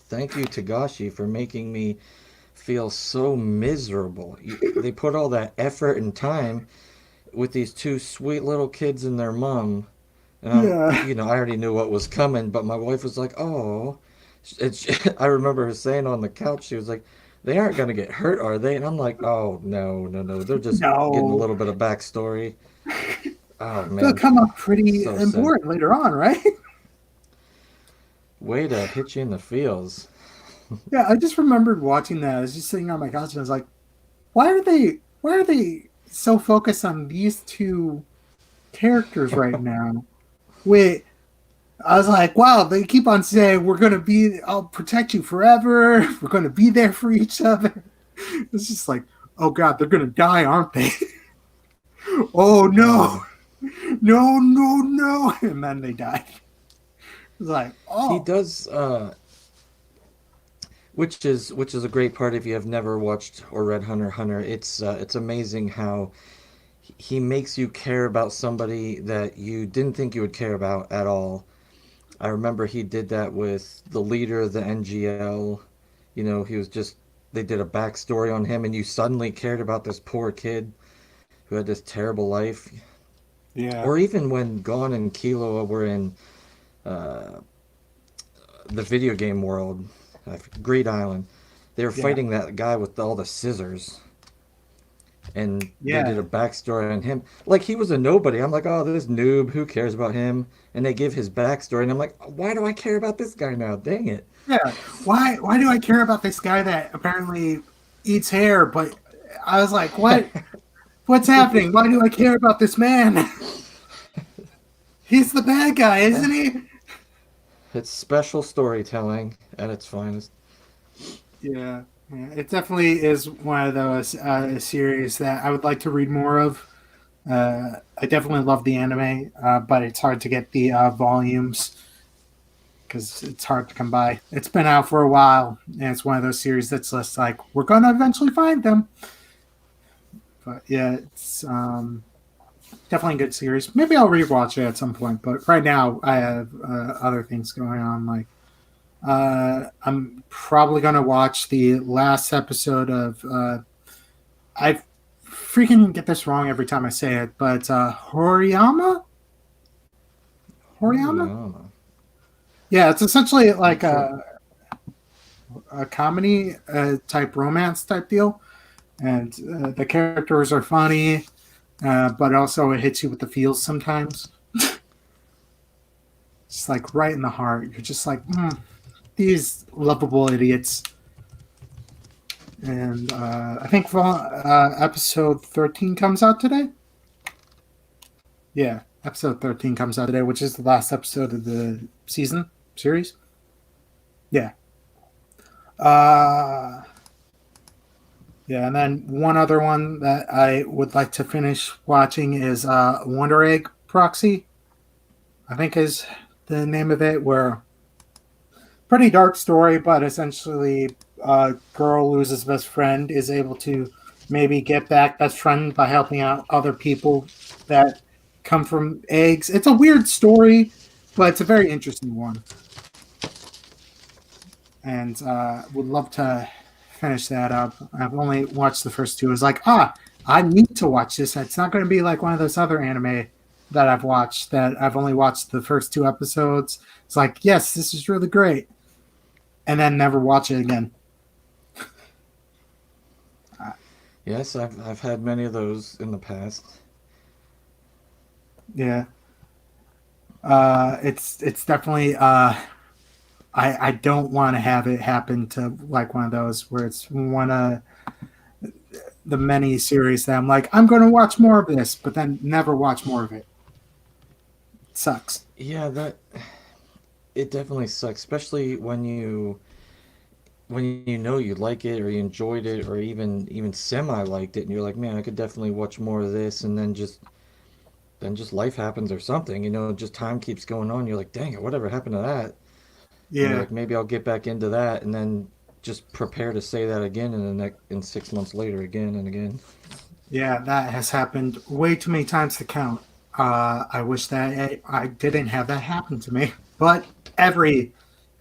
Thank you, Tagashi, for making me feel so miserable. They put all that effort and time with these two sweet little kids and their mom. And Yeah. I already knew what was coming, but my wife was like, "Oh," I remember her saying on the couch, she was like, "They aren't gonna get hurt, are they?" And I'm like, "Oh no, no, no, they're just getting a No. little bit of backstory." Oh They'll man, come up pretty so sad. important later on, right? Way to hit you in the feels. Yeah, I just remembered watching that. I was just sitting on my couch and I was like, why are they so focused on these two characters right now? Wait, I was like, wow, they keep on saying I'll protect you forever. We're gonna be there for each other. It's just like, oh god, they're gonna die, aren't they? Oh Oh, no. No, no, no, and then they died. It's like, He oh, does, which is a great part if you have never watched or read Hunter x Hunter. It's amazing how he makes you care about somebody that you didn't think you would care about at all. I remember he did that with the leader of the NGL. You know, he was just they did a backstory on him, and you suddenly cared about this poor kid who had this terrible life. yeah, Or even when Gon and Killua were in uh, the video game world, Great Island, they were yeah, fighting that guy with all the scissors, and they did yeah, a backstory on him. Like he was a nobody. I'm like, oh, this noob. Who cares about him? And they give his backstory, and I'm like, why do I care about this guy now? Dang it! yeah. Why do I care about this guy that apparently eats hair? But I was like, what's happening? Why do I care about this man? He's the bad guy, isn't he? It's special storytelling at its finest. Yeah, yeah, it definitely is one of those series that I would like to read more of. I definitely love the anime, but it's hard to get the volumes because it's hard to come by. It's been out for a while, and it's one of those series that's just like we're gonna eventually find them. But yeah, it's definitely a good series. Maybe I'll rewatch it at some point, but right now I have other things going on. Like I'm probably gonna watch the last episode of. I freaking get this wrong every time I say it, but Horiyama. Horiyama. Horiyama. Yeah, it's essentially Not like sure. a comedy type romance type deal, and the characters are funny, but also it hits you with the feels sometimes. It's like right in the heart. You're just like, these lovable idiots. And I think episode 13 comes out today. Yeah, episode 13 comes out today, which is the last episode of the season series. Yeah. Uh, yeah, and then one other one that I would like to finish watching is Wonder Egg Proxy, I think is the name of it, where pretty dark story, but essentially a girl loses best friend, is able to maybe get back best friend by helping out other people that come from eggs. It's a weird story, but it's a very interesting one, and would love to finish that up. I've only watched the first two. It's like, I need to watch this. It's not going to be like one of those other anime that I've watched that I've only watched the first two episodes. It's like, yes, this is really great, and then never watch it again. Uh, Yes, I've had many of those in the past. yeah, it's definitely. I don't want to have it happen to like one of those where it's one of the many series that I'm like, I'm going to watch more of this, but then never watch more of it. It sucks. Yeah, that it definitely sucks, especially when you know you like it or you enjoyed it or even semi liked it, and you're like, man, I could definitely watch more of this, and then just life happens or something, just time keeps going on. You're like, dang it, whatever happened to that? And you're Yeah, like, maybe I'll get back into that, and then just prepare to say that again in 6 months later, again and again. yeah, that has happened way too many times to count. I wish that I didn't have that happen to me, but every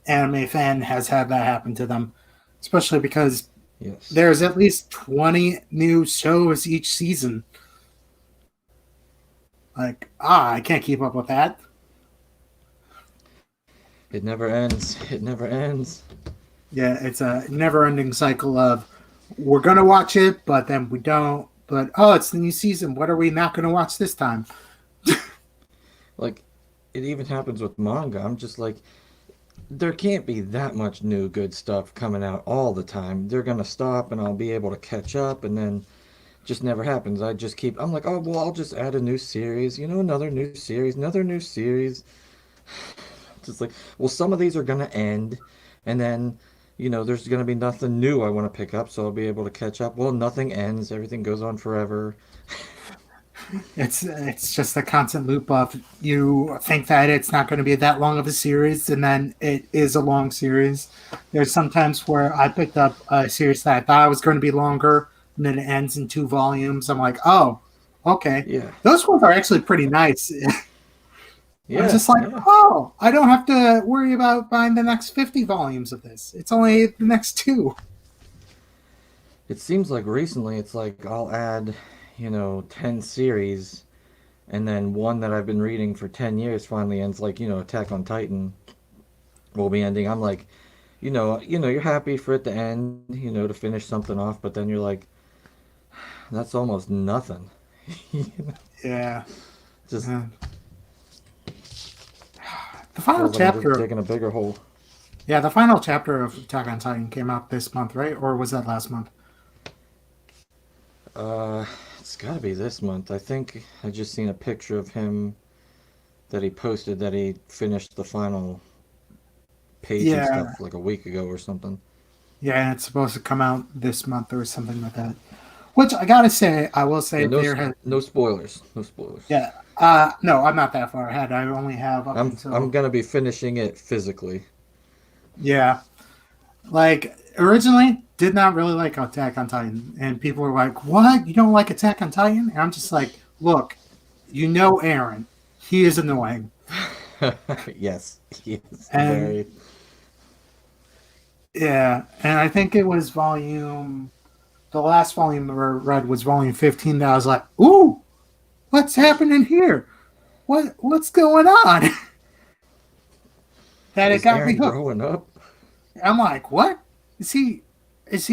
anime fan has had that happen to them, especially because Yes. there's at least 20 new shows each season. Like, I can't keep up with that. It never ends. It never ends. Yeah, it's a never ending cycle of we're going to watch it, but then we don't. But, oh, it's the new season. What are we not going to watch this time? Like, it even happens with manga. I'm just like, there can't be that much new good stuff coming out all the time. They're gonna stop and I'll be able to catch up, and then just never happens. I'm like, oh, well, I'll just add a new series, another new series, another new series. Just like, well, some of these are gonna end, and then, there's gonna be nothing new I want to pick up, so I'll be able to catch up. Well, nothing ends, everything goes on forever. It's just a constant loop of you think that it's not going to be that long of a series, and then it is a long series. There's sometimes where I picked up a series that I thought was going to be longer, and then it ends in 2 volumes. I'm like, oh, okay. Yeah, Those ones are actually pretty nice. I'm yeah, just like, yeah. oh, I don't have to worry about buying the next 50 volumes of this. It's only the next two. It seems like recently it's like I'll add, 10 series, and then one that I've been reading for 10 years finally ends, like, Attack on Titan will be ending. I'm like, you're happy for it to end, to finish something off, but then you're like, that's almost nothing. Yeah. Just Uh, the final feels like I'm just chapter digging a bigger hole. Yeah, the final chapter of Attack on Titan came out this month, right? Or was that last month? Uh, it's gotta be this month. I think I just seen a picture of him that he posted that he finished the final page and Yeah, stuff like a week ago or something. yeah, it's supposed to come out this month or something like that. Which I gotta say, I will say Yeah, there has, no spoilers, no spoilers. yeah. No, I'm not that far ahead. I only have up I'm until, gonna be finishing it physically. yeah. Like originally, did not really like Attack on Titan, and people were like, "What? You don't like Attack on Titan?" And I'm just like, "Look, you know Aaron, he is annoying, Yes, yes, and very. yeah, and I think it was volume the last volume I read was volume 15 that I was like, ooh, what's happening here? What's going on? That it Is got me Aaron hooked. growing up? I'm like, what? Is he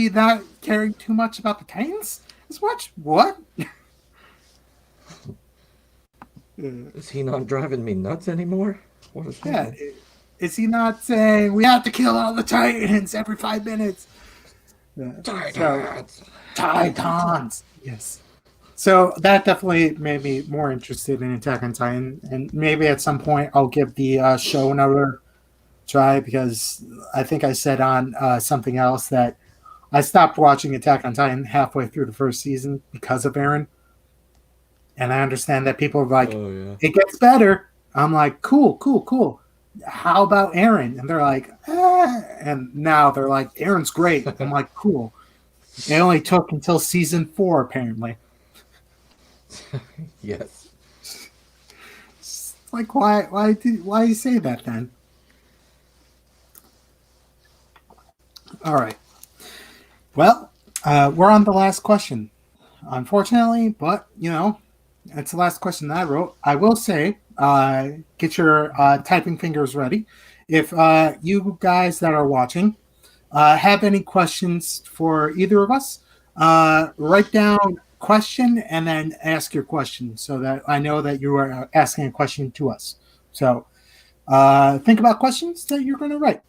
not caring too much about the Titans as much? What? Uh, Is he not driving me nuts anymore? What is yeah. happening? Is he not saying we have to kill all the Titans every 5 minutes? So Titans! Titans. Yes. So that definitely made me more interested in Attack on Titan, and maybe at some point I'll give the show another try because I think I said on something else that I stopped watching Attack on Titan halfway through the first season because of Aaron, and I understand that people are like, Oh yeah. "It gets better." I'm like, "Cool, cool, cool." How about Aaron? And they're like, and now they're like, "Aaron's great." I'm like, "Cool." It only took until season 4 apparently. Yes. Like, why do you say that then? All right. Well, we're on the last question, unfortunately, but that's the last question that I wrote. I will say, get your typing fingers ready. If you guys that are watching have any questions for either of us, write down question and then ask your question so that I know that you are asking a question to us. So think about questions that you're going to write.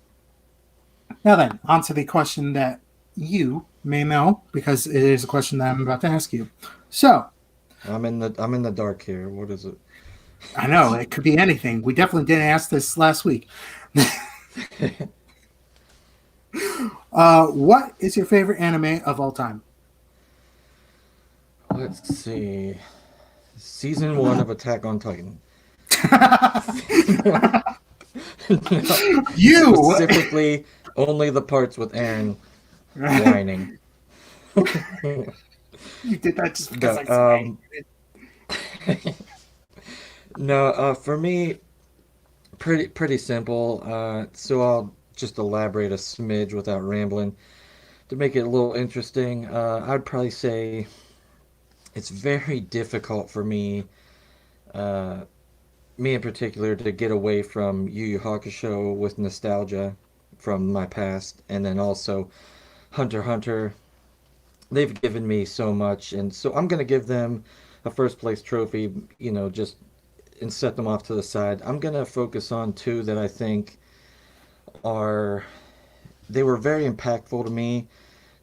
Now then, on to the question that you may know because it is a question that I'm about to ask you. So, I'm in the dark here. What is it? I know it could be anything. We definitely didn't ask this last week. What is your favorite anime of all time? Let's see. Season one of Attack on Titan. No, You specifically, only the parts with Aaron whining. you did that just because No, I said I no. For me, pretty simple. So I'll just elaborate a smidge without rambling to make it a little interesting. I'd probably say it's very difficult for me, uh, me in particular, to get away from Yu Yu Hakusho with nostalgia from my past, and then also Hunter x Hunter. They've given me so much, and so I'm gonna give them a first place trophy. Just and set them off to the side. I'm gonna focus on two that I think are they were very impactful to me.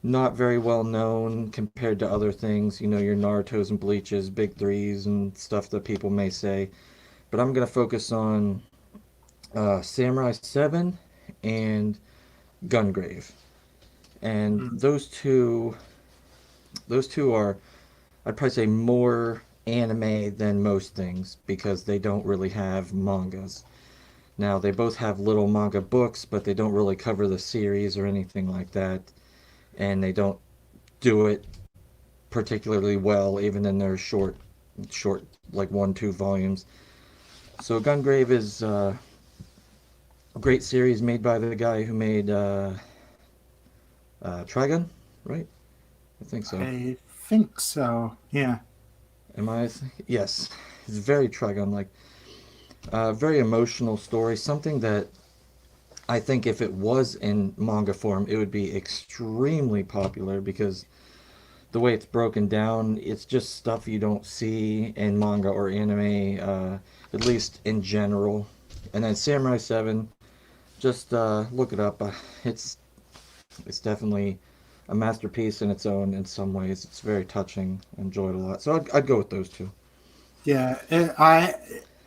Not very well known compared to other things. Your Naruto's and Bleaches, big threes, and stuff that people may say. But I'm gonna focus on Samurai 7 and Gungrave. And Mm, those two are, I'd probably say, more. anime than most things because they don't really have mangas. Now, they both have little manga books, but they don't really cover the series or anything like that. And they don't do it particularly well, even in their short, like 1, 2 volumes. So Gungrave is a great series made by the guy who made Trigun, right? I think so. I think so. Yeah. Am I? Yes. It's very Trigun like. Very emotional story. Something that I think if it was in manga form, it would be extremely popular because the way it's broken down, it's just stuff you don't see in manga or anime, at least in general. And then Samurai 7, just look it up. It's it's definitely a masterpiece in its own in some ways. It's very touching. I enjoy it a lot. So I'd go with those two. Yeah. I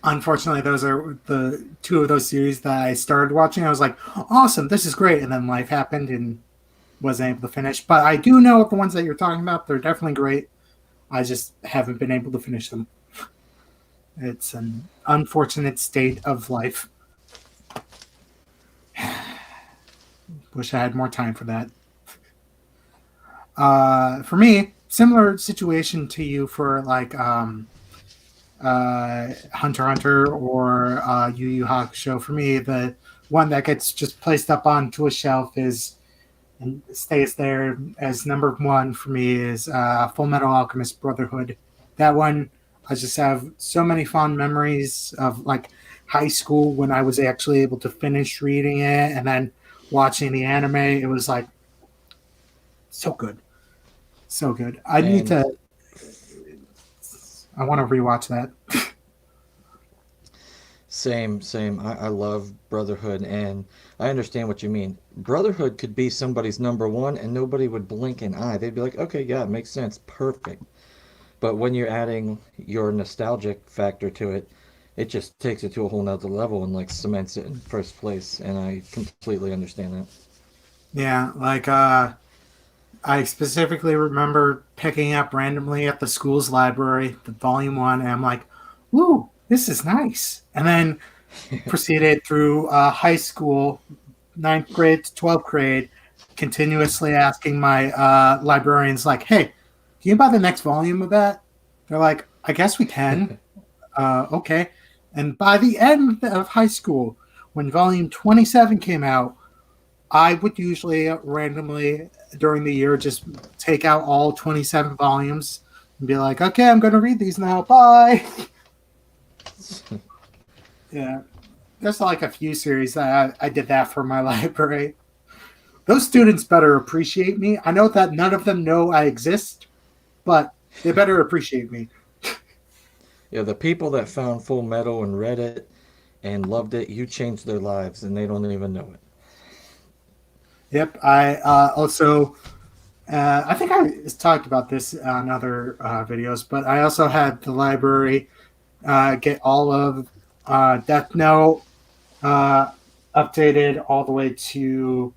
unfortunately those are the two of those series that I started watching. I was like, awesome, this is great, and then life happened and wasn't able to finish. But I do know the ones that you're talking about. They're definitely great. I just haven't been able to finish them. It's an unfortunate state of life. Wish I had more time for that. For me, similar situation to you for like Hunter x Hunter or Yu Yu Hakusho. For me, the one that gets just placed up onto a shelf is and stays there as number one for me is Full Metal Alchemist Brotherhood. That one, I just have so many fond memories of like high school when I was actually able to finish reading it and then watching the anime. It was like so good, so good. I need And to. I want to rewatch that. same. I love Brotherhood, and I understand what you mean. Brotherhood could be somebody's number one, and nobody would blink an eye. They'd be like, okay, yeah, it makes sense, perfect. But when you're adding your nostalgic factor to it, it just takes it to a whole nother level and like cements it in first place. And I completely understand that. Yeah, like I specifically remember picking up randomly at the school's library, the volume one, and I'm like, "Ooh, this is nice." And then proceeded through high school, ninth grade to 12th grade, continuously asking my librarians, like, "Hey, can you buy the next volume of that?" They're like, "I guess we can." Okay. And by the end of high school, when volume 27 came out, I would usually randomly during the year just take out all 27 volumes and be like, okay, I'm going to read these now. Bye. Yeah. There's like a few series that I did that for my library. Those students better appreciate me. I know that none of them know I exist, but they better appreciate me. Yeah, the people that found Full Metal and read it and loved it, you changed their lives and they don't even know it. Yep. I also, I think I talked about this on other videos, but I also had the library get all of Death Note uh, updated all the way to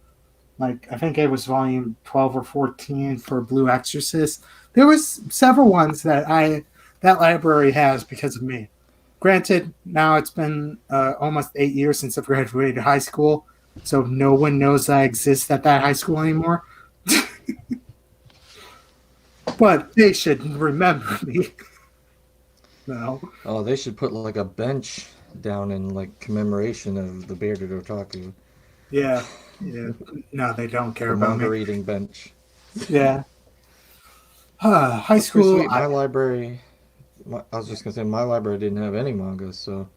like I think it was volume 12 or 14 for Blue Exorcist. There was several ones that I that library has because of me. Granted, now it's been almost 8 years since I've graduated high school, so no one knows I exist at that high school anymore. But they should remember me. No. Oh, they should put like a bench down in like commemoration of the bearded otaku. Yeah. Yeah. No, they don't care The about manga me. reading bench. Yeah. High That's pretty school. sweet. I was just gonna say my library didn't have any manga, so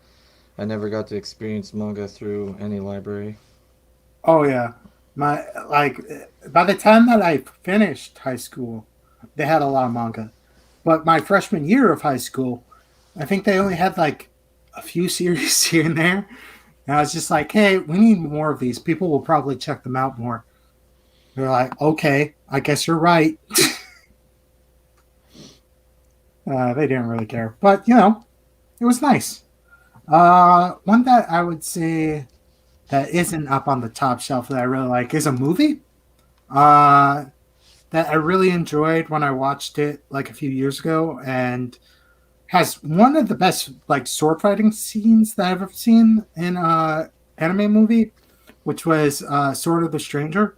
I never got to experience manga through any library. Oh yeah, my like by the time that I finished high school, they had a lot of manga. But my freshman year of high school, I think they only had like a few series here and there. And I was just like, hey, we need more of these. People will probably check them out more. They're like, okay, I guess you're right. They didn't really care, but it was nice. One that I would say that isn't up on the top shelf that I really like is a movie. That I really enjoyed when I watched it like a few years ago, and has one of the best like sword fighting scenes that I've ever seen in a anime movie, which was Sword of the Stranger.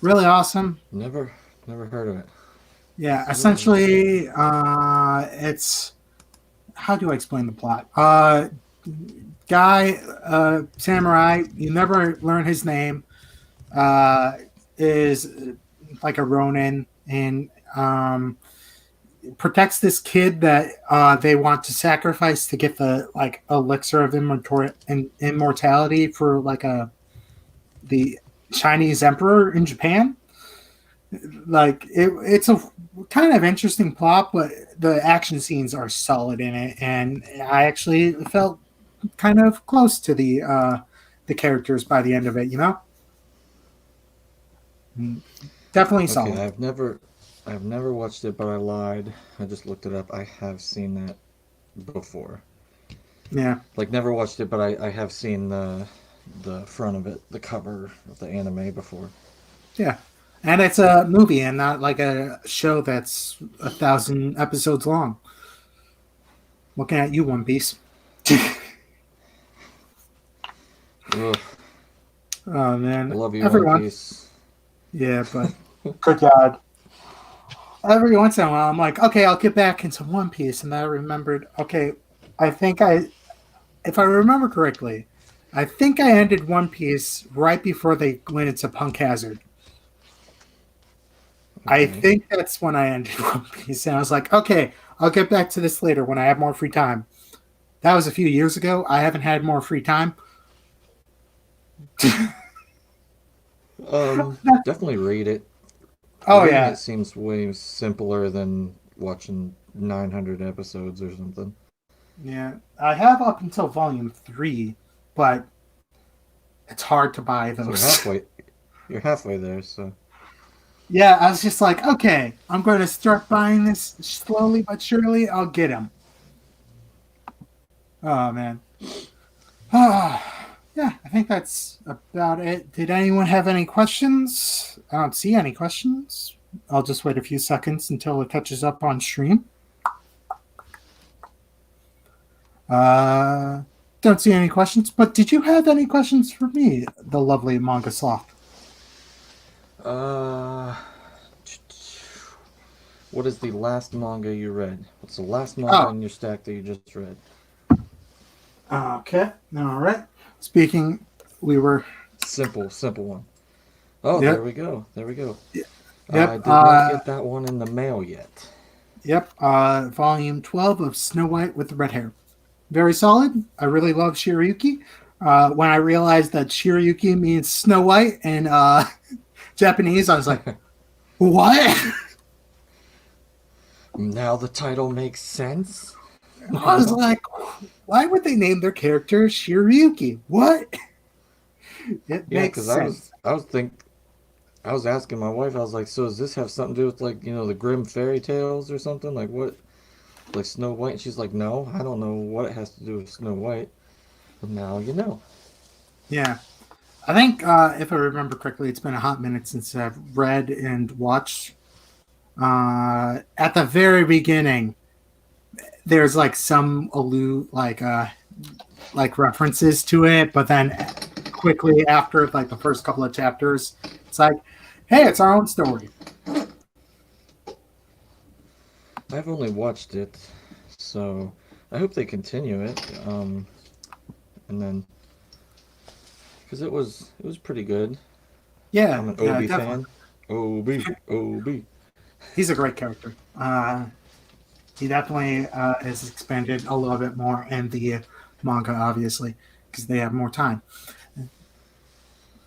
Really awesome. Never, never heard of it. Yeah, Sword of the essentially, Stranger. it's how do I explain the plot? Guy, samurai, you never learn his name, uh, is like a Ronin and protects this kid that they want to sacrifice to get the like elixir of immortality for like the Chinese emperor in Japan. Like it's a kind of interesting plot, but the action scenes are solid in it, and I actually felt kind of close to the characters by the end of it. You know, definitely Okay, solid. I've never watched it, but I lied. I just looked it up. I have seen that before. Yeah, Like never watched it, but I have seen the front of it, the cover of the anime before. yeah, and it's a movie and not like a show that's 1,000 episodes long. Looking at you, One Piece. Ugh, Oh I man, love you, One everyone. Piece. Yeah, but good God. Every once in a while, I'm like, okay, I'll get back into One Piece, and I remembered, okay, I think if I remember correctly, I think I ended One Piece right before they went into Punk Hazard. I Okay. think that's when I ended One Piece, and I was like, okay, I'll get back to this later when I have more free time. That was a few years ago. I haven't had more free time. Definitely read it. Oh Reading it yeah, seems way simpler than watching 900 episodes or something. yeah. I have up until volume 3, but it's hard to buy So those. you're halfway there, so. Yeah, I was just like, okay, I'm going to start buying this slowly but surely. I'll get him. Oh man. Yeah, I think that's about it. Did anyone have any questions? I don't see any questions. I'll just wait a few seconds until it catches up on stream. Uh, don't see any questions. But did you have any questions for me, the lovely Manga Sloth? Uh, what is the last manga you read? What's the last manga Oh, in your stack that you just read? okay. All right. Speaking, we were. Simple, simple one. Oh, there Yep. we go. There we go. I Yep. did not get that one in the mail yet. Yep. Volume 12 of Snow White with the Red Hair. Very solid. I really love Shiryuki. When I realized that Shiryuki means Snow White in Japanese, I was like, what? Now the title makes sense. I was like, why would they name their character Shiryuki? What? It Yeah, makes because sense. I was asking my wife. I was like, so does this have something to do with like the Grimm fairy tales or something? Like what? Like Snow White? And she's like, no, I don't know what it has to do with Snow White. But now you know. Yeah. I think, if I remember correctly, it's been a hot minute since I've read and watched. At the very beginning, there's like some like references to it, but then quickly after like the first couple of chapters, it's like, hey, it's our own story. I've only watched it, so I hope they continue it. And then because it was pretty good. Yeah, I'm an yeah, Obi definitely. fan. Obi, Obi. He's a great character. He definitely is expanded a little bit more in the manga, obviously, because they have more time.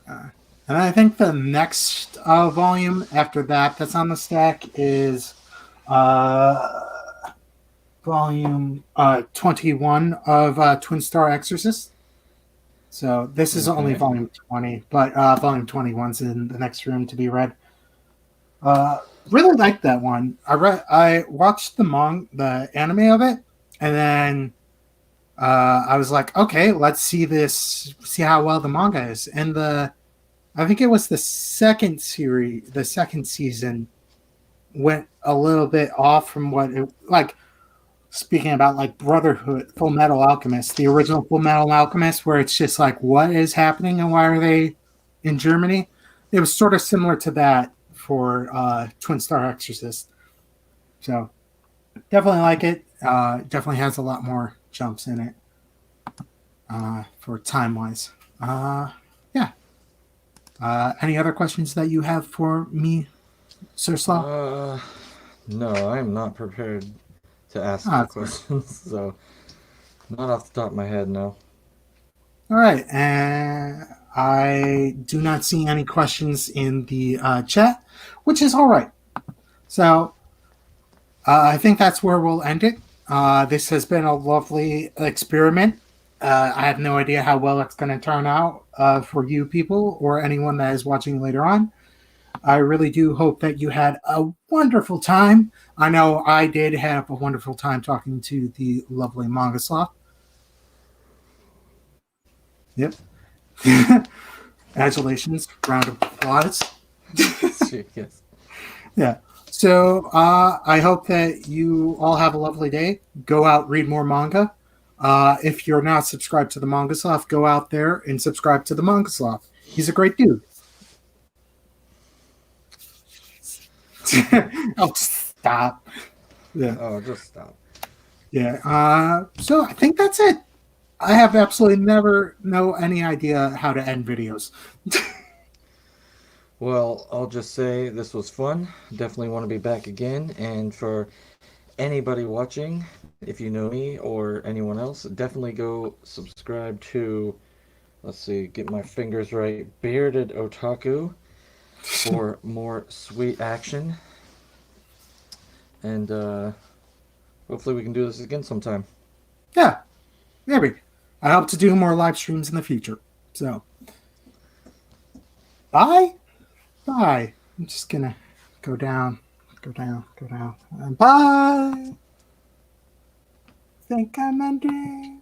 Uh, and I think the next volume after that that's on the stack is uh, volume 21 of Twin Star Exorcist. So this is only Okay. volume 20, but volume 21's in the next room to be read. Really liked that one. I watched the anime of it, and then I was like, okay, let's see how well the manga is. And I think it was the second season went a little bit off from what it like. speaking about like Brotherhood, Full Metal Alchemist, the original Full Metal Alchemist, where it's just like, what is happening and why are they in Germany? It was sort of similar to that for Twin Star Exorcist. So definitely like it. Definitely has a lot more jumps in it for time wise. Yeah. Any other questions that you have for me, Sir Slaw? Uh, no, I'm not prepared to ask Ah, for that's fair. questions, so not off the top of my head, no. All right, and I do not see any questions in the chat, which is all right. So I think that's where we'll end it. This has been a lovely experiment. I have no idea how well it's going to turn out for you people or anyone that is watching later on. I really do hope that you had a wonderful time. I know I did have a wonderful time talking to the lovely Manga Sloth. Yep. Congratulations. Round of applause. Yes. Yeah. So I hope that you all have a lovely day. Go out, read more manga. If you're not subscribed to the Manga Sloth, go out there and subscribe to the Manga Sloth. He's a great dude. Oh, stop. Yeah. Oh, just stop. Yeah. So I think that's it. I have absolutely never know any idea how to end videos. Well, I'll just say this was fun. Definitely want to be back again. And for anybody watching, if you know me or anyone else, definitely go subscribe to, let's see, get my fingers right, Bearded Otaku for more sweet action. And hopefully we can do this again sometime. Yeah, maybe. I hope to do more live streams in the future. So, bye. Bye. I'm just gonna go down, go down, go down. And bye. Think I'm ending.